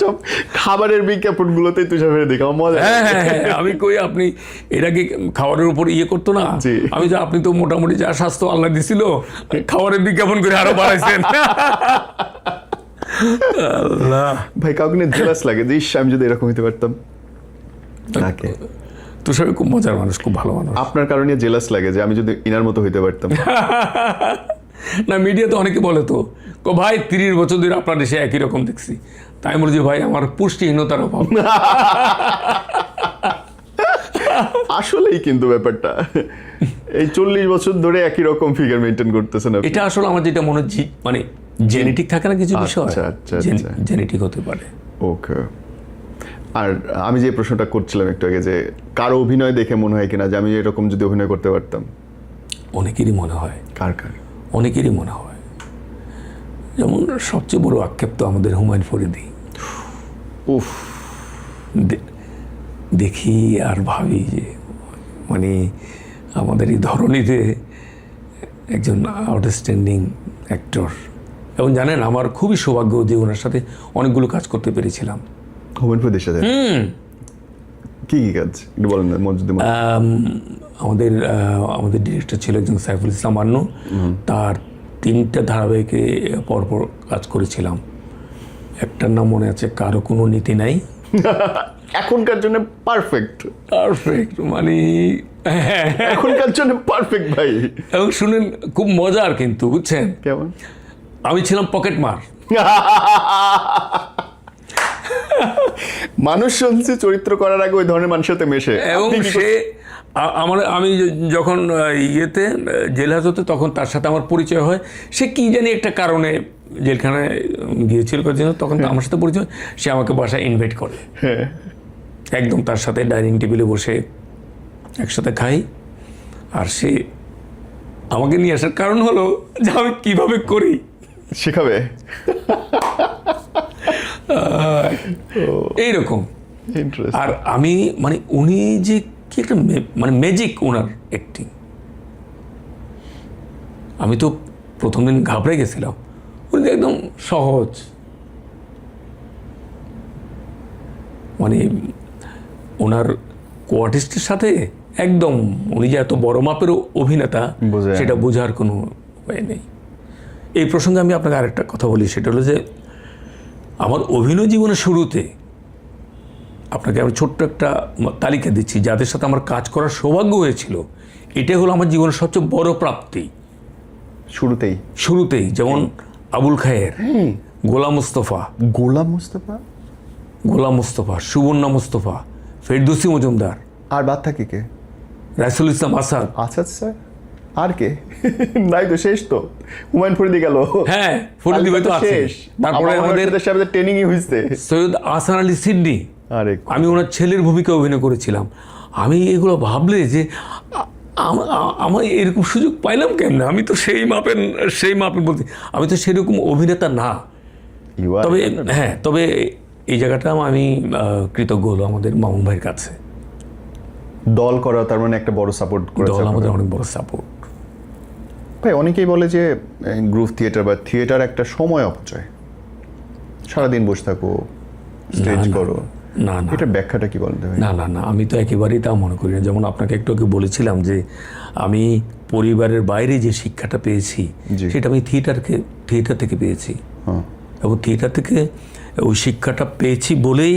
Speaker 1: সব খাবারের বিজ্ঞাপনগুলোতেই তুষার ভাই দেখা মজা।
Speaker 2: হ্যাঁ, আমি কই, আপনি এটা কি খাবারের উপর ইয়ে করতো না? আমি যে আপনি তো মোটামুটি যা স্বাস্থ্য আল্লাহ দিছিল, খাবারের বিজ্ঞাপন করে আরো বাড়াইছেন।
Speaker 1: ভাই কাউকে নিয়ে জেলাস লাগে যে আমি যদি এরকম হইতে পারতাম?
Speaker 2: তুষার খুব মজার মানুষ, খুব ভালো মানুষ।
Speaker 1: আপনার কারণে জেলাস লাগে যে আমি যদি ইনার মতো হইতে পারতাম?
Speaker 2: না, মিডিয়াতে অনেকে বলে তো, ভাই 30 বছর ধরে আপনার দেশে একই রকম দেখছি। তাই বলছি, ভাই আমার পুষ্টিহীনতার অভাব।
Speaker 1: আসলেই কিন্তু ব্যাপারটা এই 40 বছর ধরে একই রকম ফিগার মেইনটেইন করতেছেন।
Speaker 2: এটা আসলে আমার যেটা মনে হচ্ছে, মানে জেনেটিক থাকে না কিছু বিষয়, জেনেটিক হতে পারে।
Speaker 1: ওকে। আর আমি যে প্রশ্নটা করছিলাম একটু আগে, যে কারো অভিনয় দেখে মনে হয় কিনা যে আমি এরকম যদি অভিনয় করতে পারতাম?
Speaker 2: অনেকেরই মনে হয়।
Speaker 1: কার?
Speaker 2: অনেকেরই মনে হয়। যেমন সবচেয়ে বড় আক্ষেপ তো আমাদের হুমায়ুন ফরিদি।
Speaker 1: উফ,
Speaker 2: দেখি আর ভাবি যে মানে আমাদের এই ধরনীতে একজন আউটস্ট্যান্ডিং অ্যাক্টর। এবং জানেন, আমার খুবই সৌভাগ্য যে ওনার সাথে অনেকগুলো কাজ করতে পেরেছিলাম।
Speaker 1: হুমায়ুন ফরিদির সাথে কি কি কাজ একটু বলেন না?
Speaker 2: আমাদের ডিরেক্টর ছিল একজন সাইফুল ইসলাম আন্নু, তার 3টা ধারাবাহিকে পরপর কাজ করেছিলাম। একটার নাম মনে আছে, কারো কোনো নীতি নাই,
Speaker 1: এখনকার জন্য পারফেক্ট,
Speaker 2: পারফেক্ট মানে
Speaker 1: এখনকার জন্য পারফেক্ট ভাই।
Speaker 2: এবং শুনেন খুব মজার কিন্তু, বুঝছেন,
Speaker 1: কেমন?
Speaker 2: আমি ছিলাম পকেট মার।
Speaker 1: মানুষ শুনছে চরিত্র করার আগে ওই ধরনের মানুষের সাথে মেশে,
Speaker 2: এবং
Speaker 1: আপনি কি
Speaker 2: সে আমি যখন ইয়েতে জেল হাজতে, তখন তার সাথে আমার পরিচয় হয়। সে কি জানি একটা কারণে জেলখানায় গিয়েছিল জন্য, তখন তো আমার সাথে পরিচয়। সে আমাকে বাসায় ইনভাইট করে, একদম তার সাথে ডাইনিং টেবিলে বসে একসাথে খাই। আর সে আমাকে নিয়ে আসার কারণ হলো যে আমি কিভাবে করি
Speaker 1: শেখাবে,
Speaker 2: এইরকম।
Speaker 1: ইন্টারেস্ট।
Speaker 2: আর আমি মানে উনি যে কি একটা মানে ম্যাজিক ওনার অ্যাক্টিং, আমি তো প্রথম দিন ঘাবড়ে গেছিলাম। উনি একদম সহজ, মানে ওনার কোয়ার্টিস্টের সাথে একদম, উনি যে এত বড় মাপের অভিনেতা
Speaker 1: বোঝা যায়
Speaker 2: সেটা বোঝার কোনো উপায় নেই। এই প্রসঙ্গে আমি আপনাকে আরেকটা কথা বলি, সেটা হলো যে আমার অভিনয় জীবনের শুরুতে আপনাকে আমি ছোট্ট একটা তালিকা দিচ্ছি যাদের সাথে আমার কাজ করার সৌভাগ্য হয়েছিল। এটাই হলো আমার জীবনের সবচেয়ে বড় প্রাপ্তি। শুরুতেই যেমন আবুল খায়ের, গোলাম মুস্তফা, সুবর্ণা মুস্তফা, ফেরদৌসী মজুমদার,
Speaker 1: আর বাদ থাকে কে?
Speaker 2: রাইসুল ইসলাম আসাদ।
Speaker 1: আচ্ছা স্যার, আর কে? নাই তো, শেষ তো। হুমায়ুন ফরিদি গেল।
Speaker 2: হ্যাঁ, ফরিদি ভাই তো আছে। তারপরে আমাদের
Speaker 1: ট্রেনিংই হয়েছে
Speaker 2: সৈয়দ আহসান আলী সিডনি,
Speaker 1: আরে
Speaker 2: আমি ওনার ছেলের ভূমিকা অভিনয় করেছিলাম। আমি এগুলো ভাবলে যে আমার এরকম সুযোগ পাইলাম কেমনে? আমি তো সেই মাপের বলতে, আমি তো সেরকম অভিনেতা না। তবে হ্যাঁ, তবে এই জায়গাটা আমি কৃতজ্ঞ হলো আমাদের মামুন ভাইয়ের কাছে।
Speaker 1: দল করা তার মানে একটা বড় সাপোর্ট করেছে,
Speaker 2: দল আমাদের অনেক বড় সাপোর্ট।
Speaker 1: ভাই অনেকেই বলে যে গ্রুপ থিয়েটার বা থিয়েটার একটা সময় অপচয়, সারাদিন বসে থাকো, স্টেজ করো।
Speaker 2: না,
Speaker 1: এটার ব্যাখ্যাটা কি বলতে হয়?
Speaker 2: না, আমি তো একেবারেই তা মনে করি না। যেমন আপনাকে একটু আগে বলেছিলাম যে আমি পরিবারের বাইরে যে শিক্ষাটা পেয়েছি সেটা আমি থিয়েটার থেকে পেয়েছি। এবং থিয়েটার থেকে ওই শিক্ষাটা পেয়েছি বলেই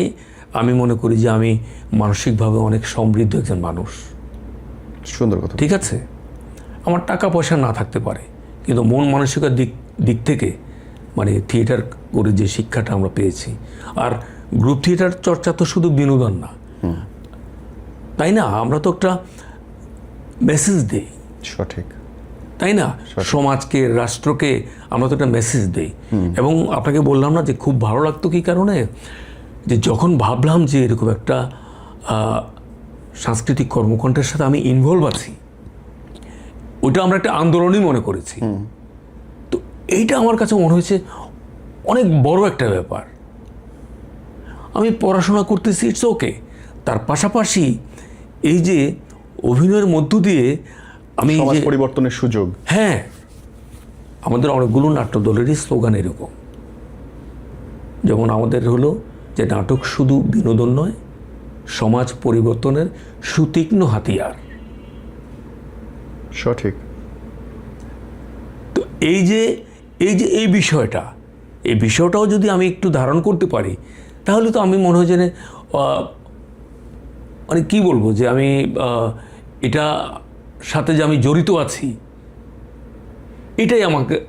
Speaker 2: আমি মনে করি যে আমি মানসিকভাবে অনেক সমৃদ্ধ একজন মানুষ।
Speaker 1: সুন্দর কথা।
Speaker 2: ঠিক আছে, আমার টাকা পয়সা না থাকতে পারে, কিন্তু মন মানসিকতার দিক থেকে মানে থিয়েটার করে যে শিক্ষাটা আমরা পেয়েছি। আর গ্রুপ থিয়েটার চর্চা তো শুধু বিনোদন না, তাই না? আমরা তো একটা মেসেজ দিই,
Speaker 1: সঠিক,
Speaker 2: তাই না? সমাজকে, রাষ্ট্রকে আমরা তো একটা মেসেজ দিই। এবং আপনাকে বললাম না যে খুব ভালো লাগতো কি কারণে, যে যখন ভাবলাম যে এরকম একটা সাংস্কৃতিক কর্মকাণ্ডের সাথে আমি ইনভলভ আছি, ওইটা আমরা একটা আন্দোলনই মনে করেছি। তো এইটা আমার কাছে মনে হয়েছে অনেক বড় একটা ব্যাপার। আমি পড়াশোনা করতেছি, ইটস ওকে, তার পাশাপাশি এই যে অভিনয়ের মধ্য দিয়ে আমি
Speaker 1: সমাজ পরিবর্তনের সুযোগ।
Speaker 2: হ্যাঁ, আমাদের অনেকগুলো নাট্য দলেরই স্লোগান এরকম, যেমন আমাদের হলো যে নাটক শুধু বিনোদন নয়, সমাজ পরিবর্তনের সুতীক্ষ্ণ হাতিয়ার।
Speaker 1: সঠিক।
Speaker 2: তো এই বিষয়টাও যদি আমি একটু ধারণ করতে পারি, তাহলে তো আমি মনে হয় যে মানে কি বলবো, যে আমি এটা সাথে যে আমি জড়িত আছি, এটাই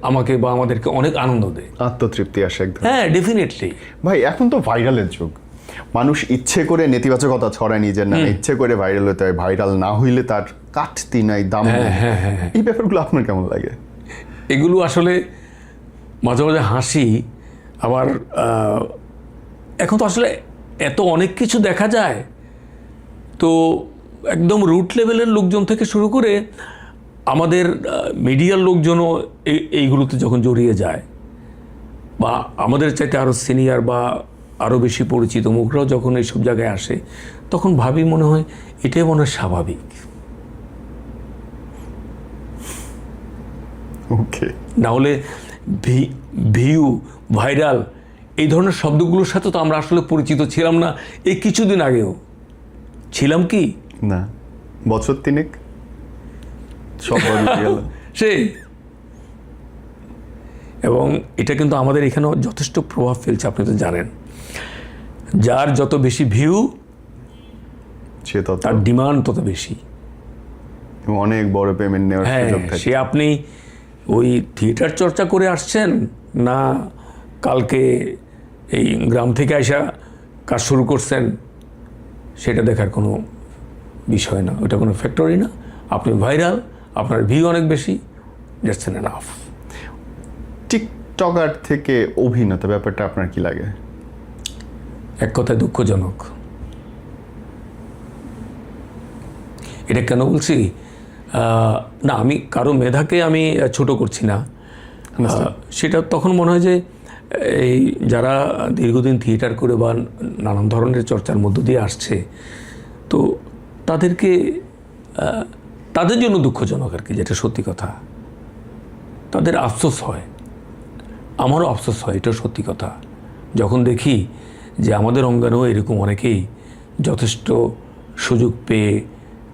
Speaker 2: আমাকে বা আমাদেরকে অনেক আনন্দ দেয়,
Speaker 1: আত্মতৃপ্তি আসে একদম।
Speaker 2: হ্যাঁ, ডেফিনেটলি।
Speaker 1: ভাই এখন তো ভাইরালের যুগ, মানুষ ইচ্ছে করে নেতিবাচকতা ছড়ায় নিজের নামে, ইচ্ছে করে ভাইরাল হতে হয়, ভাইরাল না হইলে তার কাটতি নাই, দাম নেই। এই ব্যাপারগুলো আপনার কেমন লাগে?
Speaker 2: এগুলো আসলে মাঝে মাঝে হাসি, আবার এখন তো আসলে এত অনেক কিছু দেখা যায়, তো একদম রুট লেভেলের লোকজন থেকে শুরু করে আমাদের মিডিয়ার লোকজনও এইগুলোতে যখন জড়িয়ে যায়, বা আমাদের চাইতে আরও সিনিয়র বা আরও বেশি পরিচিত মুখরাও যখন এইসব জায়গায় আসে, তখন ভাবি মনে হয় এটাই মনে হয় স্বাভাবিক।
Speaker 1: ওকে,
Speaker 2: না হলে ভিউ, ভাইরাল, এই ধরনের শব্দগুলোর সাথে তো আমরা আসলে পরিচিত ছিলাম না এই কিছুদিন আগেও। ছিলাম কি
Speaker 1: না, বছর তিনেক সব বদলে গেল
Speaker 2: সেই। এবং এটা কিন্তু আমাদের এখানেও যথেষ্ট প্রভাব ফেলছে। আপনি তো জানেন যার যত বেশি ভিউ
Speaker 1: সে তত
Speaker 2: তার ডিমান্ড তত বেশি।
Speaker 1: এবং অনেক বড় পেমেন্ট নেওয়ার
Speaker 2: হ্যাঁ,
Speaker 1: সুযোগ থাকে।
Speaker 2: সে আপনি ওই থিয়েটার চর্চা করে আসছেন না কালকে এই গ্রাম থেকে আইসা কাজ শুরু করছেন, সেটা দেখার কোনো বিষয় না, ওটা কোনো ফ্যাক্টরি না। আপনি ভাইরাল, আপনার ভিউ অনেক বেশি, দ্যাটস এনাফ।
Speaker 1: টিকটকার থেকে অভিনেতা ব্যাপারটা আপনার কি লাগে?
Speaker 2: এক কথায় দুঃখজনক। এটা কেন বলছি? না, আমি কারো মেধাকে আমি ছোট করছি না। সেটা তখন মনে হয় যে এই যারা দীর্ঘদিন থিয়েটার করে বা নানান ধরনের চর্চার মধ্য দিয়ে আসছে, তো তাদেরকে তাদের জন্য দুঃখজনক আর কি, যেটা সত্যি কথা। তাদের আফসোস হয়, আমারও আফসোস হয়, এটাও সত্যি কথা। যখন দেখি যে আমাদের অঙ্গনেও এরকম অনেকেই যথেষ্ট সুযোগ পেয়ে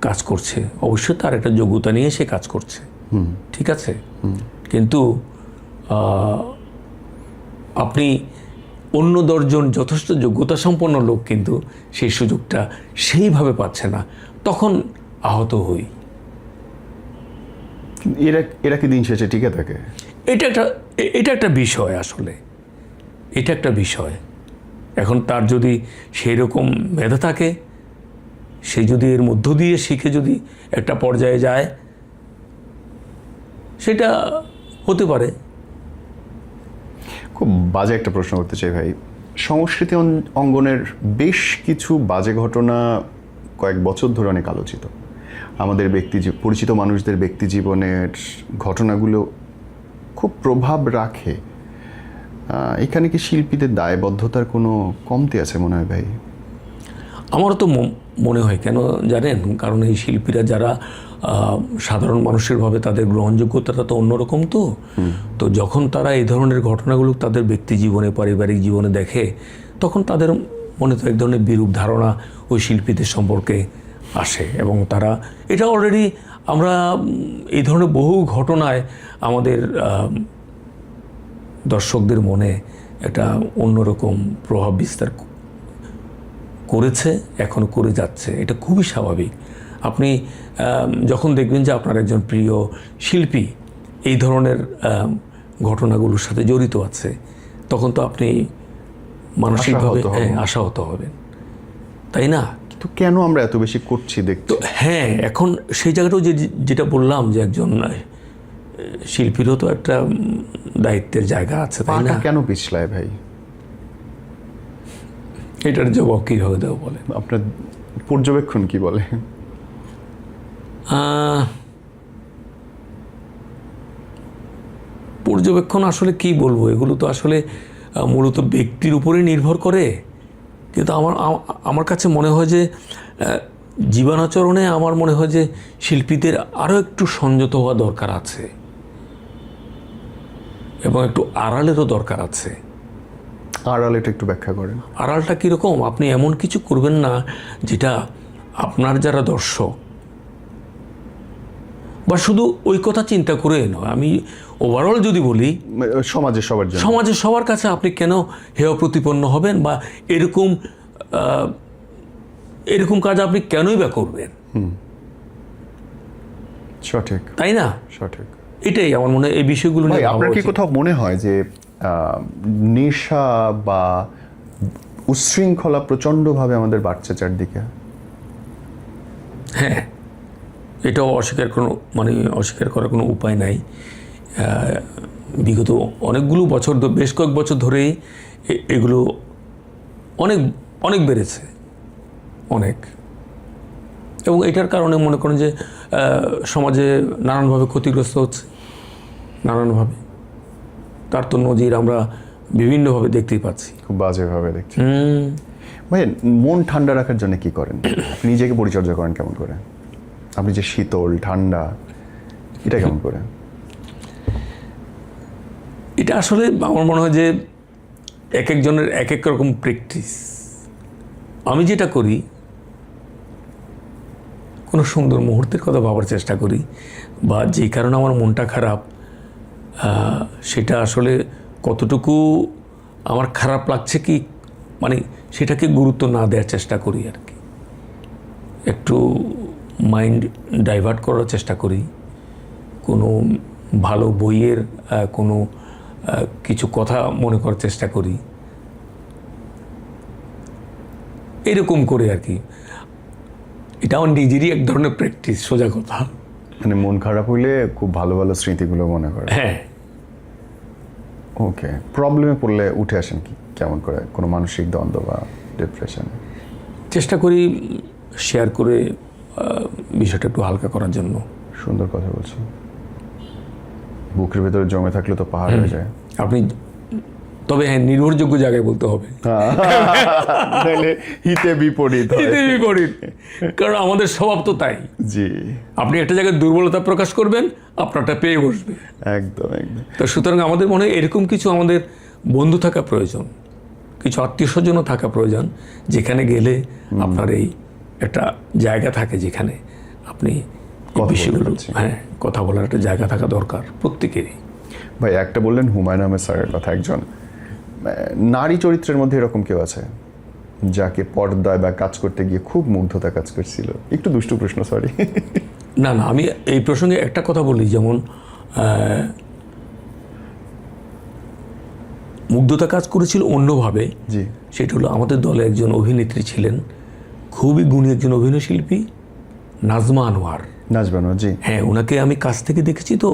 Speaker 2: কাজ করছে, অবশ্যই তার একটা যোগ্যতা নিয়ে সে কাজ করছে, ঠিক আছে, কিন্তু আপনি অন্য 10 জন যথেষ্ট যোগ্যতা সম্পন্ন লোক কিন্তু সেই সুযোগটা সেইভাবে পাচ্ছে না, তখন আহত হই।
Speaker 1: এরা কি দিন শেষে টিকে থাকে?
Speaker 2: এটা একটা বিষয়, আসলে এটা একটা বিষয়। এখন তার যদি সেই রকম মেধা থাকে, সে যদি এর মধ্য দিয়ে শিখে যদি একটা পর্যায়ে যায়, সেটা হতে পারে।
Speaker 1: খুব বাজে একটা প্রশ্ন করতে চাই ভাই। সংস্কৃতি অঙ্গনের বেশ কিছু বাজে ঘটনা কয়েক বছর ধরে অনেক আলোচিত। আমাদের পরিচিত মানুষদের ব্যক্তি জীবনের ঘটনাগুলো খুব প্রভাব রাখে। এখানে কি শিল্পীদের দায়বদ্ধতার কোনো কমতি আছে মনে হয় ভাই?
Speaker 2: আমারও তো মনে হয়, কেন জানেন? কারণ এই শিল্পীরা যারা সাধারণ মানুষের ভাবে তাদের গ্রহণযোগ্যতাটা তো অন্যরকম। তো যখন তারা এই ধরনের ঘটনাগুলো তাদের ব্যক্তি জীবনে, পারিবারিক জীবনে দেখে, তখন তাদের মনে তো এক ধরনের বিরূপ ধারণা ওই শিল্পীদের সম্পর্কে আসে, এবং তারা এটা অলরেডি আমরা এই ধরনের বহু ঘটনায় আমাদের দর্শকদের মনে একটা অন্যরকম প্রভাব বিস্তার করেছে, এখনও করে যাচ্ছে। এটা খুবই স্বাভাবিক। আপনি যখন দেখবেন যে আপনার একজন প্রিয় শিল্পী এই ধরনের ঘটনাগুলোর সাথে জড়িত আছে, তখন তো আপনি মানসিকভাবে আশাহত হবেন, তাই না?
Speaker 1: তো কেন আমরা এত বেশি করছি দেখতে?
Speaker 2: তো হ্যাঁ, এখন সেই জায়গাটাও যেটা বললাম যে একজন শিল্পীরও তো একটা দায়িত্বের জায়গা আছে, তাই না?
Speaker 1: কেন পিছলায় ভাই?
Speaker 2: এটার জবাব কীভাবে দেবো বলেন?
Speaker 1: আপনার পর্যবেক্ষণ কি বলে?
Speaker 2: পর্যবেক্ষণ আসলে কি বলবো, এগুলো তো আসলে মূলত ব্যক্তির উপরে নির্ভর করে। কিন্তু আমার কাছে মনে হয় যে জীবনাচরণে আমার মনে হয় যে শিল্পীদের আরও একটু সংযত হওয়া দরকার আছে, এবং একটু আড়ালেরও দরকার আছে।
Speaker 1: আড়ালেটা একটু ব্যাখ্যা করেন।
Speaker 2: আড়ালটা কীরকম? আপনি এমন কিছু করবেন না যেটা আপনার যারা দর্শক, বা শুধু ওই কথা চিন্তা করে নয়, আমি ওভারঅল যদি বলি, সমাজে সবার কাছে আপনি কেন হেয় প্রতিপন্ন হবেন, বা এরকম কাজ আপনি কেনই বা করবেন?
Speaker 1: সঠিক,
Speaker 2: তাই না?
Speaker 1: সঠিক।
Speaker 2: এটাই আমার মনে হয় এই বিষয়গুলো নিয়ে।
Speaker 1: আপনার কি কোথাও মনে হয় যে নেশা বা উচ্ছৃঙ্খলা প্রচণ্ডভাবে আমাদের বাড়ছে চারদিকে?
Speaker 2: হ্যাঁ, এটাও অস্বীকার করার কোনো উপায় নাই। বিগত অনেকগুলো বছর, বেশ কয়েক বছর ধরেই এগুলো অনেক অনেক বেড়েছে, অনেক। এবং এটার কারণে মনে করেন যে সমাজে নানানভাবে ক্ষতিগ্রস্ত হচ্ছে, নানানভাবে। তার তো নজির আমরা বিভিন্নভাবে দেখতেই পাচ্ছি,
Speaker 1: খুব বাজেভাবে দেখছি। ভাই, মন ঠান্ডা রাখার জন্য কি করেন? আপনি নিজেকে পরিচর্যা করেন কেমন করে? আপনি যে শীতল ঠান্ডা, এটা কেমন করে?
Speaker 2: এটা আসলে আমার মনে হয় যে এক একজনের এক এক রকম প্র্যাকটিস। আমি যেটা করি, কোনো সুন্দর মুহূর্তের কথা ভাবার চেষ্টা করি, বা যেই কারণে আমার মনটা খারাপ, সেটা আসলে কতটুকু আমার খারাপ লাগছে কি মানে সেটাকে গুরুত্ব না দেওয়ার চেষ্টা করি আর কি, একটু মাইন্ড ডাইভার্ট করার চেষ্টা করি, কোনো ভালো বইয়ের কোনো কিছু কথা মনে করার চেষ্টা করি, এরকম করে আর কি। এটা আমার নিজেরই এক ধরনের প্র্যাকটিস, সোজা কথা।
Speaker 1: মানে মন খারাপ হইলে খুব ভালো ভালো স্মৃতিগুলো মনে করে।
Speaker 2: হ্যাঁ।
Speaker 1: ওকে, প্রবলেমে পড়লে উঠে আসেন কি কেমন করে, কোনো মানসিক দ্বন্দ্ব বা ডিপ্রেশন?
Speaker 2: চেষ্টা করি শেয়ার করে বিষয়টা একটু হালকা করার জন্য।
Speaker 1: সুন্দর কথা বলছি। বুকের ভেতরে জমে থাকলে তো পাহাড় হয়ে যায়।
Speaker 2: আপনি তবে হ্যাঁ, নির্ভরযোগ্য জায়গায় বলতে হবে,
Speaker 1: তাহলে হিতে বিপরীত হয়।
Speaker 2: হিতে বিপরীত, কারণ আমাদের স্বভাব তো তাই।
Speaker 1: জি,
Speaker 2: আপনি একটা জায়গায় দুর্বলতা প্রকাশ করবেন, আপনারটা পেয়ে বসবে।
Speaker 1: একদম একদম।
Speaker 2: তো সুতরাং আমাদের মনে হয় এরকম কিছু আমাদের বন্ধু থাকা প্রয়োজন, কিছু আত্মীয় স্বজনও থাকা প্রয়োজন, যেখানে গেলে আপনার এই একটা জায়গা থাকে যেখানে আপনি বিষয়গুলো, হ্যাঁ, কথা বলার একটা জায়গা থাকা দরকার প্রত্যেকেরই।
Speaker 1: ভাই, একটা বললেন হুমায়ুন আহমেদ স্যারের কথা, একজন নারী চরিত্রের মধ্যে এরকম কেউ আছে যাকে পর্দায় বা কাজ করতে গিয়ে খুব মুগ্ধতা কাজ করছিল? একটু দুষ্টু প্রশ্ন, সরি।
Speaker 2: না না, আমি এই প্রসঙ্গে একটা কথা বলি, যেমন মুগ্ধতা কাজ করেছিল অন্যভাবে।
Speaker 1: জি,
Speaker 2: সেটা হলো আমাদের দলে একজন অভিনেত্রী ছিলেন, খুবই গুণী একজন অভিনয় শিল্পী, নাজমা আনোয়ার।
Speaker 1: নাজবানো, জি।
Speaker 2: হ্যাঁ, ওনাকে আমি কাছ থেকে দেখেছি। তো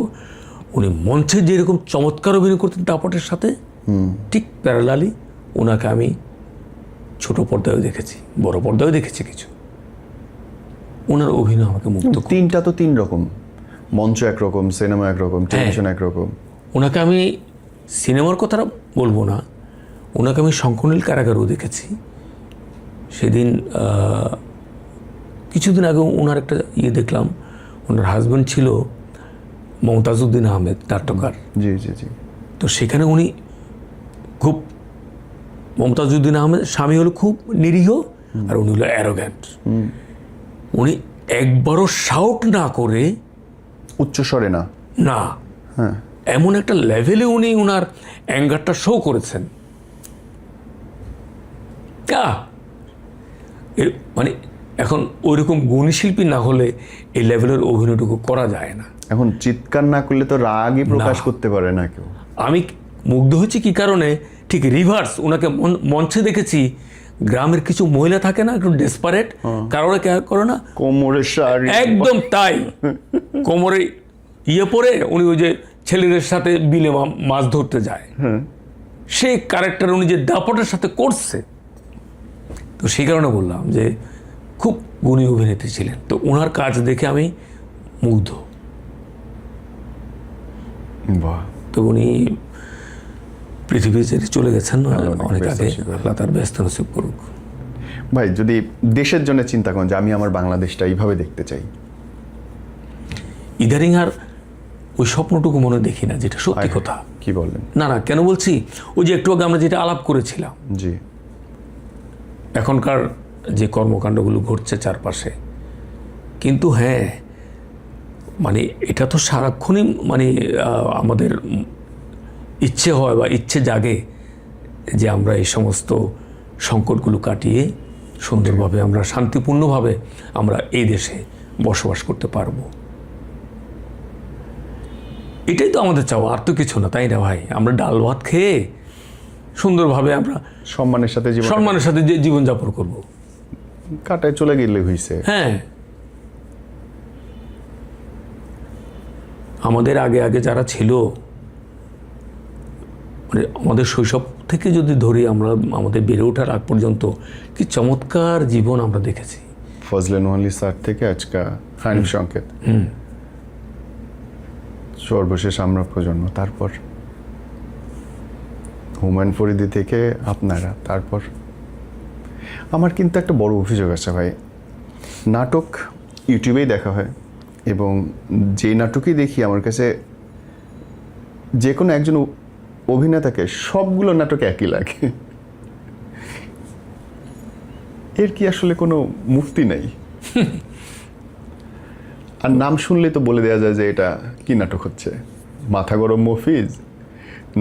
Speaker 2: উনি মঞ্চে যেরকম চমৎকার অভিনয় করতেন দাপটের সাথে, ঠিক প্যারালালি ওনাকে আমি ছোট পর্দায়ও দেখেছি, বড় পর্দায়ও দেখেছি কিছু। ওনার অভিনয় আমাকে মুগ্ধ করে।
Speaker 1: তিনটা তো তিন রকম, মঞ্চ একরকম, সিনেমা একরকম, টেলিভিশন একরকম।
Speaker 2: ওনাকে আমি সিনেমার কথাটা বলবো না, ওনাকে আমি শঙ্করনীল কারাগারেও দেখেছি। সেদিন কিছুদিন আগে ওনার একটা দেখলাম, ওনার হাজব্যান্ড ছিল মমতাজউদ্দিন আহমেদ, নাট্যকার।
Speaker 1: জি জি জি।
Speaker 2: তো সেখানে উনি খুব, মমতাজউদ্দিন আহমেদ স্বামী হলো খুব নিরীহ, আর উনি হলো অ্যারোগ্যান্ট। উনি একবারও শাউট না করে,
Speaker 1: উচ্চস্বরে না,
Speaker 2: না,
Speaker 1: হ্যাঁ,
Speaker 2: এমন একটা লেভেলে উনি ওনার অ্যাঙ্গারটা শো করেছেন। মানে এখন ওইরকম গুণী শিল্পী না হলে এই লেভেলের অভিনয়টুকু করা যায় না।
Speaker 1: এখন চিৎকার না করলে তো রাগই প্রকাশ করতে পারে না কেউ।
Speaker 2: আমি মুগ্ধ হয়েছি কি কারণে, ঠিক রিভার্স, ওনাকে মঞ্চে দেখেছি, গ্রামের কিছু মহিলা থাকে না একটু ডেসপারেট, কারণে কে করে না,
Speaker 1: কোমরের শাড়ি,
Speaker 2: একদম তাই, কোমরে পরে উনি ওই যে ছেলেদের সাথে বিলে মাছ ধরতে যায়, সেই ক্যারেক্টার উনি যে দাপটের সাথে করছে। তো সেই কারণে বললাম যে খুব গুণী অভিনেত্রী ছিলেন। তো ওনার কাজ দেখে আমি মুগ্ধ।
Speaker 1: বাহ।
Speaker 2: তো উনি পৃথিবী ছেড়ে চলে গেছেন অনেক আগে, আল্লাহ তার ব্যস্ত নসিব করুক।
Speaker 1: ভাই, যদি দেশের জন্য চিন্তা করেন যে আমি আমার বাংলাদেশটা এইভাবে দেখতে চাই,
Speaker 2: ইদারিং আর ওই স্বপ্নটুকু মনে দেখি না, যেটা সত্যি কথা।
Speaker 1: কি বলেন?
Speaker 2: না না, কেন বলছি, ওই যে একটু আগে আমরা যেটা আলাপ করেছিলাম,
Speaker 1: জি,
Speaker 2: এখনকার যে কর্মকাণ্ডগুলো ঘটছে চারপাশে, কিন্তু হ্যাঁ, মানে এটা তো সারাক্ষণই মানে আমাদের ইচ্ছে হয় বা ইচ্ছে জাগে যে আমরা এই সমস্ত সংকটগুলো কাটিয়ে সুন্দরভাবে আমরা শান্তিপূর্ণভাবে আমরা এই দেশে বসবাস করতে পারবো। এটাই তো আমাদের চাওয়া, আর তো কিছু না, তাই না ভাই? আমরা ডাল ভাত খেয়ে সুন্দরভাবে আমরা
Speaker 1: সম্মানের সাথে
Speaker 2: যে জীবনযাপন করব,
Speaker 1: কাটায় চলে গেলে হইছে।
Speaker 2: হ্যাঁ, আমাদের আগে আগে যারা ছিল, মানে আমাদের শৈশব থেকে যদি ধরি, আমরা আমাদের বেড়ে ওঠার আগ পর্যন্ত কি চমৎকার জীবন আমরা দেখেছি।
Speaker 1: ফজলে নোয়ালি স্যার থেকে আজকা হানিফ সংকেত, সর্বশেষ আমরা প্রজন্ম, তারপর হুমায়ুন ফরিদি থেকে আপনারা, তারপর আমার কিন্তু একটা বড় অভিযোগ আছে ভাই, নাটক ইউটিউবেই দেখা হয়, এবং যে নাটকই দেখি আমার কাছে যে কোনো একজন অভিনেতাকে সবগুলো নাটক একই লাগে। এর কি আসলে কোনো মুক্তি নেই? আর নাম শুনলে তো বলে দেওয়া যায় যে এটা কি নাটক হচ্ছে, মাথা গরম মফিজ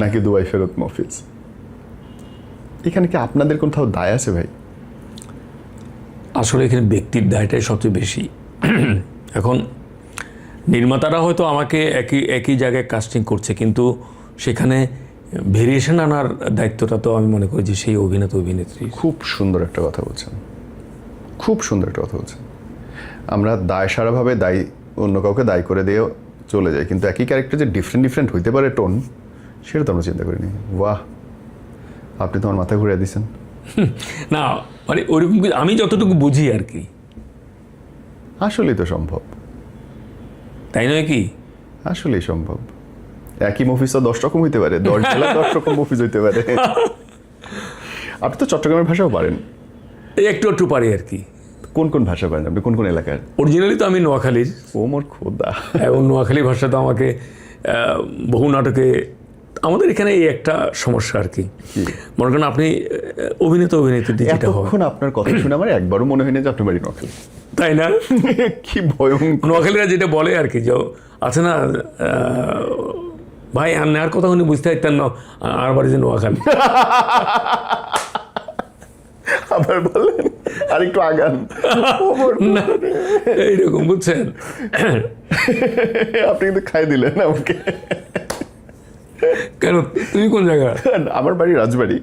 Speaker 1: নাকি দুবাই ফেরত মফিজ। এখানে কি আপনাদের কোথাও দায় আছে ভাই?
Speaker 2: আসলে এখানে ব্যক্তির দায়টাই সবচেয়ে বেশি। এখন নির্মাতারা হয়তো আমাকে একই জায়গায় কাস্টিং করছে, কিন্তু সেখানে ভেরিয়েশন আনার দায়িত্বটা তো আমি মনে করি যে সেই অভিনেত্রী।
Speaker 1: খুব সুন্দর একটা কথা বলছেন, খুব সুন্দর একটা কথা বলছেন। আমরা দায় সারাভাবে দায়ী অন্য কাউকে দায়ী করে দিয়ে চলে যাই, কিন্তু একই ক্যারেক্টার যে ডিফারেন্ট হইতে পারে টোন, সেটা তো আমরা চিন্তা করিনি। বাহ, আপনি তোমার মাথা ঘুরিয়ে দিয়েছেন।
Speaker 2: না মানে ওইরকম আমি যতটুকু বুঝি আর কি।
Speaker 1: আসলেই তো সম্ভব,
Speaker 2: তাই নয় কি?
Speaker 1: আসলেই সম্ভব। একই মুভিজ তো 10 রকম হইতে পারে, 10 জেলা 10 রকম মুভিজ হইতে পারে। আপনি তো চট্টগ্রামের ভাষাও পারেন।
Speaker 2: একটু একটু পারি আর কি।
Speaker 1: কোন কোন ভাষা পারেন আপনি? কোন কোন এলাকার?
Speaker 2: অরিজিনালি তো আমি নোয়াখালীর।
Speaker 1: ও মোর খোদা।
Speaker 2: এবং নোয়াখালী ভাষা তো আমাকে বহু নাটকে, আমাদের এখানে এই একটা সমস্যা আর কি, মনে করেন আপনি অভিনেত্রী যেটা হয়।
Speaker 1: এতক্ষণ আপনার কথা শুনে আমার একবারও মনে হয়নি যে আপনার বাড়ি নোয়াখালী।
Speaker 2: তাই না?
Speaker 1: কি ভয়ঙ্কর।
Speaker 2: নোয়াখালীরা যেটা বলে আর কি, যে আছে না, ভাই আর কথা উনি বুঝতে পারতেন না, আর বাড়ি যে নোয়াখালী।
Speaker 1: আবার বলেন, আর একটু আগান।
Speaker 2: না, এইরকম বুঝছেন।
Speaker 1: আপনি কিন্তু খাই দিলেন আমাকে।
Speaker 2: কেন, তুমি কোন জায়গা?
Speaker 1: আমার বাড়ি রাজবাড়ি।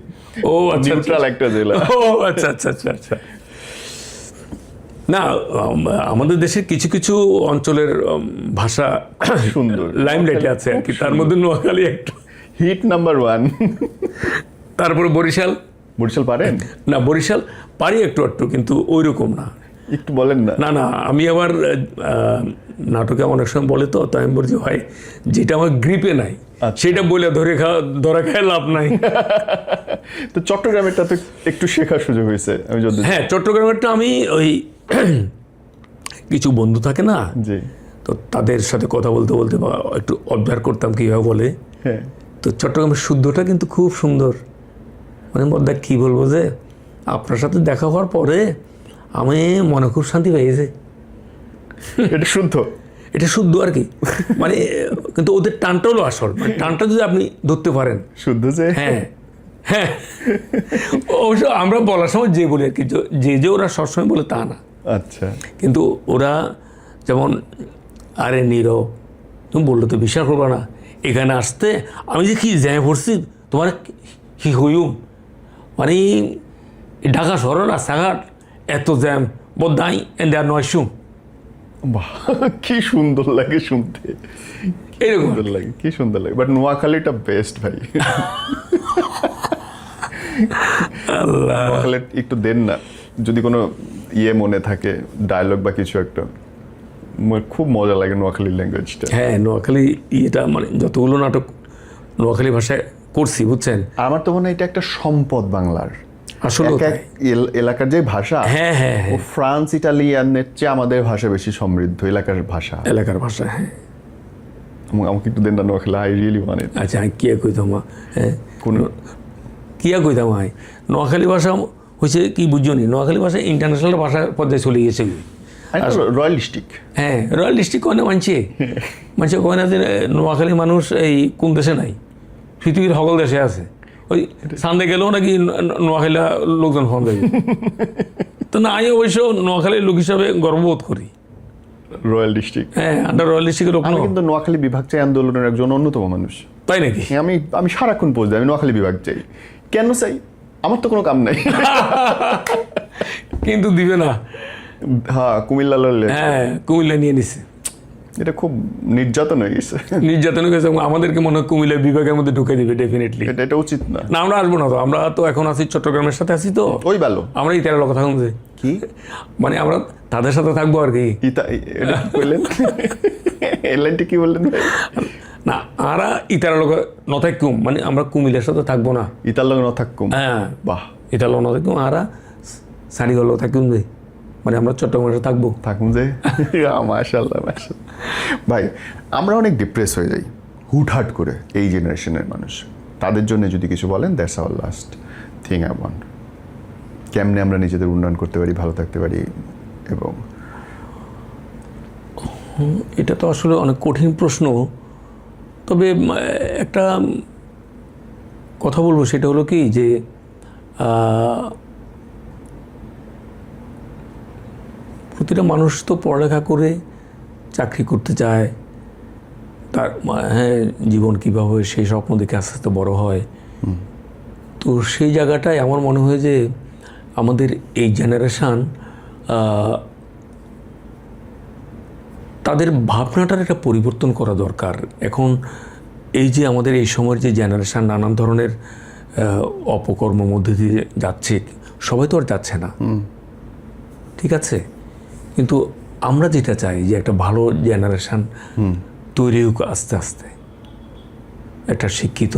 Speaker 2: ও আচ্ছা,
Speaker 1: নিউট্রাল একটা জেলা।
Speaker 2: ও আচ্ছা আচ্ছা আচ্ছা আচ্ছা। না, আমাদের দেশের কিছু কিছু অঞ্চলের ভাষা
Speaker 1: সুন্দর,
Speaker 2: লাইমলাইটে আছে আর কি, তার মধ্যে নোয়াখালী একটা
Speaker 1: হিট নাম্বার 1।
Speaker 2: তারপরে বরিশাল।
Speaker 1: বরিশাল পারেন?
Speaker 2: না, বরিশাল পারি একটু একটু, কিন্তু ওই রকম না।
Speaker 1: একটু বলেন না।
Speaker 2: না না, আমি আবার নাটকে অনেক সময় বলে তো, তাই আমি বলছি ভাই যেটা আমার গ্রিপে নাই সেটা বলে ধরা খায় লাভ নাই।
Speaker 1: তো চট্টগ্রামেরটা তো একটু শেখার সুযোগ হয়েছে আমি যদি।
Speaker 2: হ্যাঁ, চট্টগ্রামেরটা আমি ওই কিছু বন্ধু থাকে না,
Speaker 1: জি,
Speaker 2: তো তাদের সাথে কথা বলতে বলতে বা একটু অবজার্ভ করতাম কীভাবে বলে।
Speaker 1: হ্যাঁ।
Speaker 2: তো চট্টগ্রামের শুদ্ধটা কিন্তু খুব সুন্দর। মানে দেখ কী বলবো, যে আপনার সাথে দেখা হওয়ার পরে আমি মনে খুব শান্তি পেয়েছে।
Speaker 1: এটা শুদ্ধ,
Speaker 2: এটা শুদ্ধ আর কি। মানে কিন্তু ওদের টানটা হলো আসল, মানে টানটা যদি আপনি ধরতে পারেন।
Speaker 1: শুদ্ধ যে।
Speaker 2: হ্যাঁ হ্যাঁ, অবশ্য আমরা বলার সময় যে বলি আর কি, যে ওরা সবসময় বলে তা না।
Speaker 1: আচ্ছা।
Speaker 2: কিন্তু ওরা যেমন, আরে নীরব, তুমি বললে তো বিশ্বাস করবা না, এখানে আসতে আমি যে কি জ্যামে পড়ছি তোমার কি হইম, মানে ঢাকা শহরের রাস্তাঘাট এত জ্যাম, বদাই এন্ড দেয়ার নয়সুম।
Speaker 1: বাহ, কি সুন্দর লাগে শুনতে,
Speaker 2: এইরকম
Speaker 1: সুন্দর লাগে, কি সুন্দর লাগে। বাট নোয়াখালীটা বেস্ট ভাই। নোয়াখালী একটু দেন না, যদি কোনো মনে থাকে ডায়লগ বা কিছু একটা। খুব মজা লাগে নোয়াখালীর ল্যাঙ্গুয়েজটা।
Speaker 2: হ্যাঁ, নোয়াখালী এটা মানে যতগুলো নাটক নোয়াখালী ভাষায় করছি বুঝছেন,
Speaker 1: আমার তো মনে হয় এটা একটা সম্পদ বাংলার।
Speaker 2: আসলে
Speaker 1: এক এলাকার যে ভাষা,
Speaker 2: হ্যাঁ হ্যাঁ
Speaker 1: ও ফ্রান্স ইটালিয়ানের চেয়ে আমাদের ভাষা বেশি সমৃদ্ধ এলাকার ভাষা।
Speaker 2: এলাকার ভাষা। হ্যাঁ,
Speaker 1: আমাকে একটু দেন না নোয়াখালী, আই রিয়েলি ওয়ান্ট ইট।
Speaker 2: আচ্ছা, কিয়া কইতাম, হ্যাঁ
Speaker 1: কোন
Speaker 2: কিয়া কইতাম হয়। নোয়াখালী ভাষা হয়েছে কি বুঝনি, নোয়াখালী ভাষা ইন্টারন্যাশনাল ভাষার পর্যায়ে চলে গেছে।
Speaker 1: Royal district.
Speaker 2: হ্যাঁ, রয়্যাল ডিস্ট্রিক্ট কয় না মানছে কয় না যে নোয়াখালী মানুষ এই কোন দেশে নাই, পৃথিবীর সকল দেশে আছে। ওই সান্দে গেলেও নাকি নোয়াখালীরা লোকজন ফোন দেবে। তো না, আমি অবশ্য নোয়াখালীর লোক হিসাবে গর্ববোধ করি।
Speaker 1: রয়্যাল ডিস্ট্রিক্ট,
Speaker 2: হ্যাঁ, আন্ডার রয়্যাল ডিস্ট্রিক্টের লোক।
Speaker 1: আমি কিন্তু নোয়াখালী বিভাগ চাই আন্দোলনের একজন অন্যতম মানুষ।
Speaker 2: তাই নাকি?
Speaker 1: আমি সারাক্ষণ পোস্ট দিই, আমি নোয়াখালী বিভাগ চাই। কেন চাই? আমার তো কোনো কাম নাই।
Speaker 2: কিন্তু দিবে না।
Speaker 1: হ্যাঁ, কুমিল্লা লড়লে।
Speaker 2: হ্যাঁ, কুমিল্লা নিয়ে নিছে।
Speaker 1: এটা খুব নির্যাতন হয়ে গেছে।
Speaker 2: নির্যাতন হয়ে গেছে, আমাদেরকে মনে হয় কুমিল্লা বিভাগের মধ্যে ঢুকে দিবে ডেফিনেটলি।
Speaker 1: এটা উচিত না।
Speaker 2: না, আমরা আসবো না তো, আমরা তো এখন আছি চট্টগ্রামের সাথে আছি তো।
Speaker 1: ওই ভালো,
Speaker 2: আমরা ইতারের লোক থাকুন যে
Speaker 1: কি
Speaker 2: মানে আমরা তাদের সাথে থাকবো আর কি।
Speaker 1: এটা কি বললেন? এলাইনটি কি বললেন ভাই?
Speaker 2: না, আরা ইতার লোক নথাকুম, মানে আমরা কুমিল্লার সাথে থাকবো না।
Speaker 1: ইতার লোক না থাকুম।
Speaker 2: হ্যাঁ,
Speaker 1: বাহ,
Speaker 2: ইতার লোক নথাকুম, আরা সানিগর লোক থাকুম যে, মানে আমরা চট্টগ্রামে থাকবো।
Speaker 1: থাকুন যে। মাশাআল্লাহ, মাশাআল্লাহ। ভাই, আমরা অনেক ডিপ্রেস হয়ে যাই হুটহাট করে, এই জেনারেশনের মানুষ। তাদের জন্য যদি কিছু বলেন, that's our last thing I want. কেমনে আমরা নিজেদের উন্নয়ন করতে পারি, ভালো থাকতে পারি। এবং
Speaker 2: এটা তো আসলে অনেক কঠিন প্রশ্ন। তবে একটা কথা বলবো, সেটা হলো কি যে প্রতিটা মানুষ তো পড়ালেখা করে চাকরি করতে চায়, তার হ্যাঁ জীবন কীভাবে সেই স্বপ্ন দেখে আস্তে আস্তে বড় হয়। তো সেই জায়গাটায় আমার মনে হয় যে আমাদের এই জেনারেশান তাদের ভাবনাটার একটা পরিবর্তন করা দরকার। এখন এই যে আমাদের এই সময়ের যে জেনারেশান নানান ধরনের অপকর্মের মধ্যে দিয়ে যাচ্ছে, সবাই তো আর যাচ্ছে না, ঠিক আছে, কিন্তু আমরা যেটা চাই যে একটা ভালো জেনারেশান তৈরি হোক আস্তে আস্তে, একটা শিক্ষিত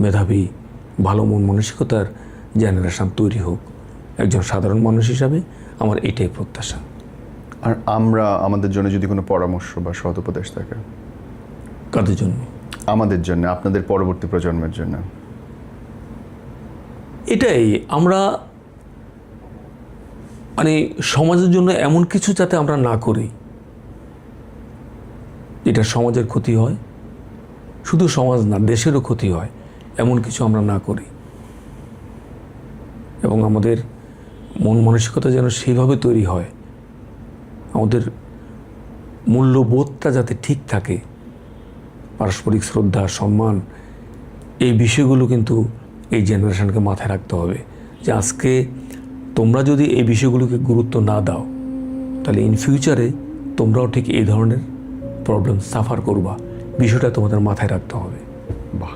Speaker 2: মেধাবী ভালো মন মানসিকতার জেনারেশান তৈরি হোক। একজন সাধারণ মানুষ হিসাবে আমার এটাই প্রত্যাশা।
Speaker 1: আর আমরা আমাদের জন্য যদি কোনো পরামর্শ বা সৎ উপদেশ থাকে?
Speaker 2: কাদের জন্য?
Speaker 1: আমাদের জন্য, আপনাদের পরবর্তী প্রজন্মের জন্য।
Speaker 2: এটাই আমরা মানে সমাজের জন্য এমন কিছু যাতে আমরা না করি এটা সমাজের ক্ষতি হয়, শুধু সমাজ না দেশেরও ক্ষতি হয়, এমন কিছু আমরা না করি। এবং আমাদের মন মানসিকতা যেন সেইভাবে তৈরি হয়, আমাদের মূল্যবোধটা যাতে ঠিক থাকে, পারস্পরিক শ্রদ্ধা সম্মান, এই বিষয়গুলো কিন্তু এই জেনারেশনকে মাথায় রাখতে হবে যে আজকে তোমরা যদি এই বিষয়গুলোকে গুরুত্ব না দাও তাহলে ইন ফিউচারে তোমরাও ঠিক এই ধরনের প্রবলেম সাফার করবা, বিষয়টা তোমাদের মাথায় রাখতে হবে।
Speaker 1: বাহ,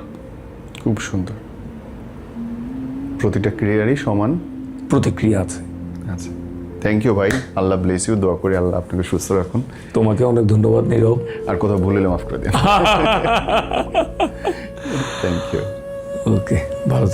Speaker 1: খুব সুন্দর। প্রতিটা ক্রিয়ারই সমান
Speaker 2: প্রতিক্রিয়া আছে।
Speaker 1: আচ্ছা, থ্যাংক ইউ ভাই, আল্লাহ ব্লেস ইউ। দোয়া করি আল্লাহ আপনাকে সুস্থ রাখুন।
Speaker 2: তোমাকে অনেক ধন্যবাদ নীরব।
Speaker 1: আর কোথাও ভুলিলে মাফ করে দিন। Thank you.
Speaker 2: ওকে, ভালো থেকো।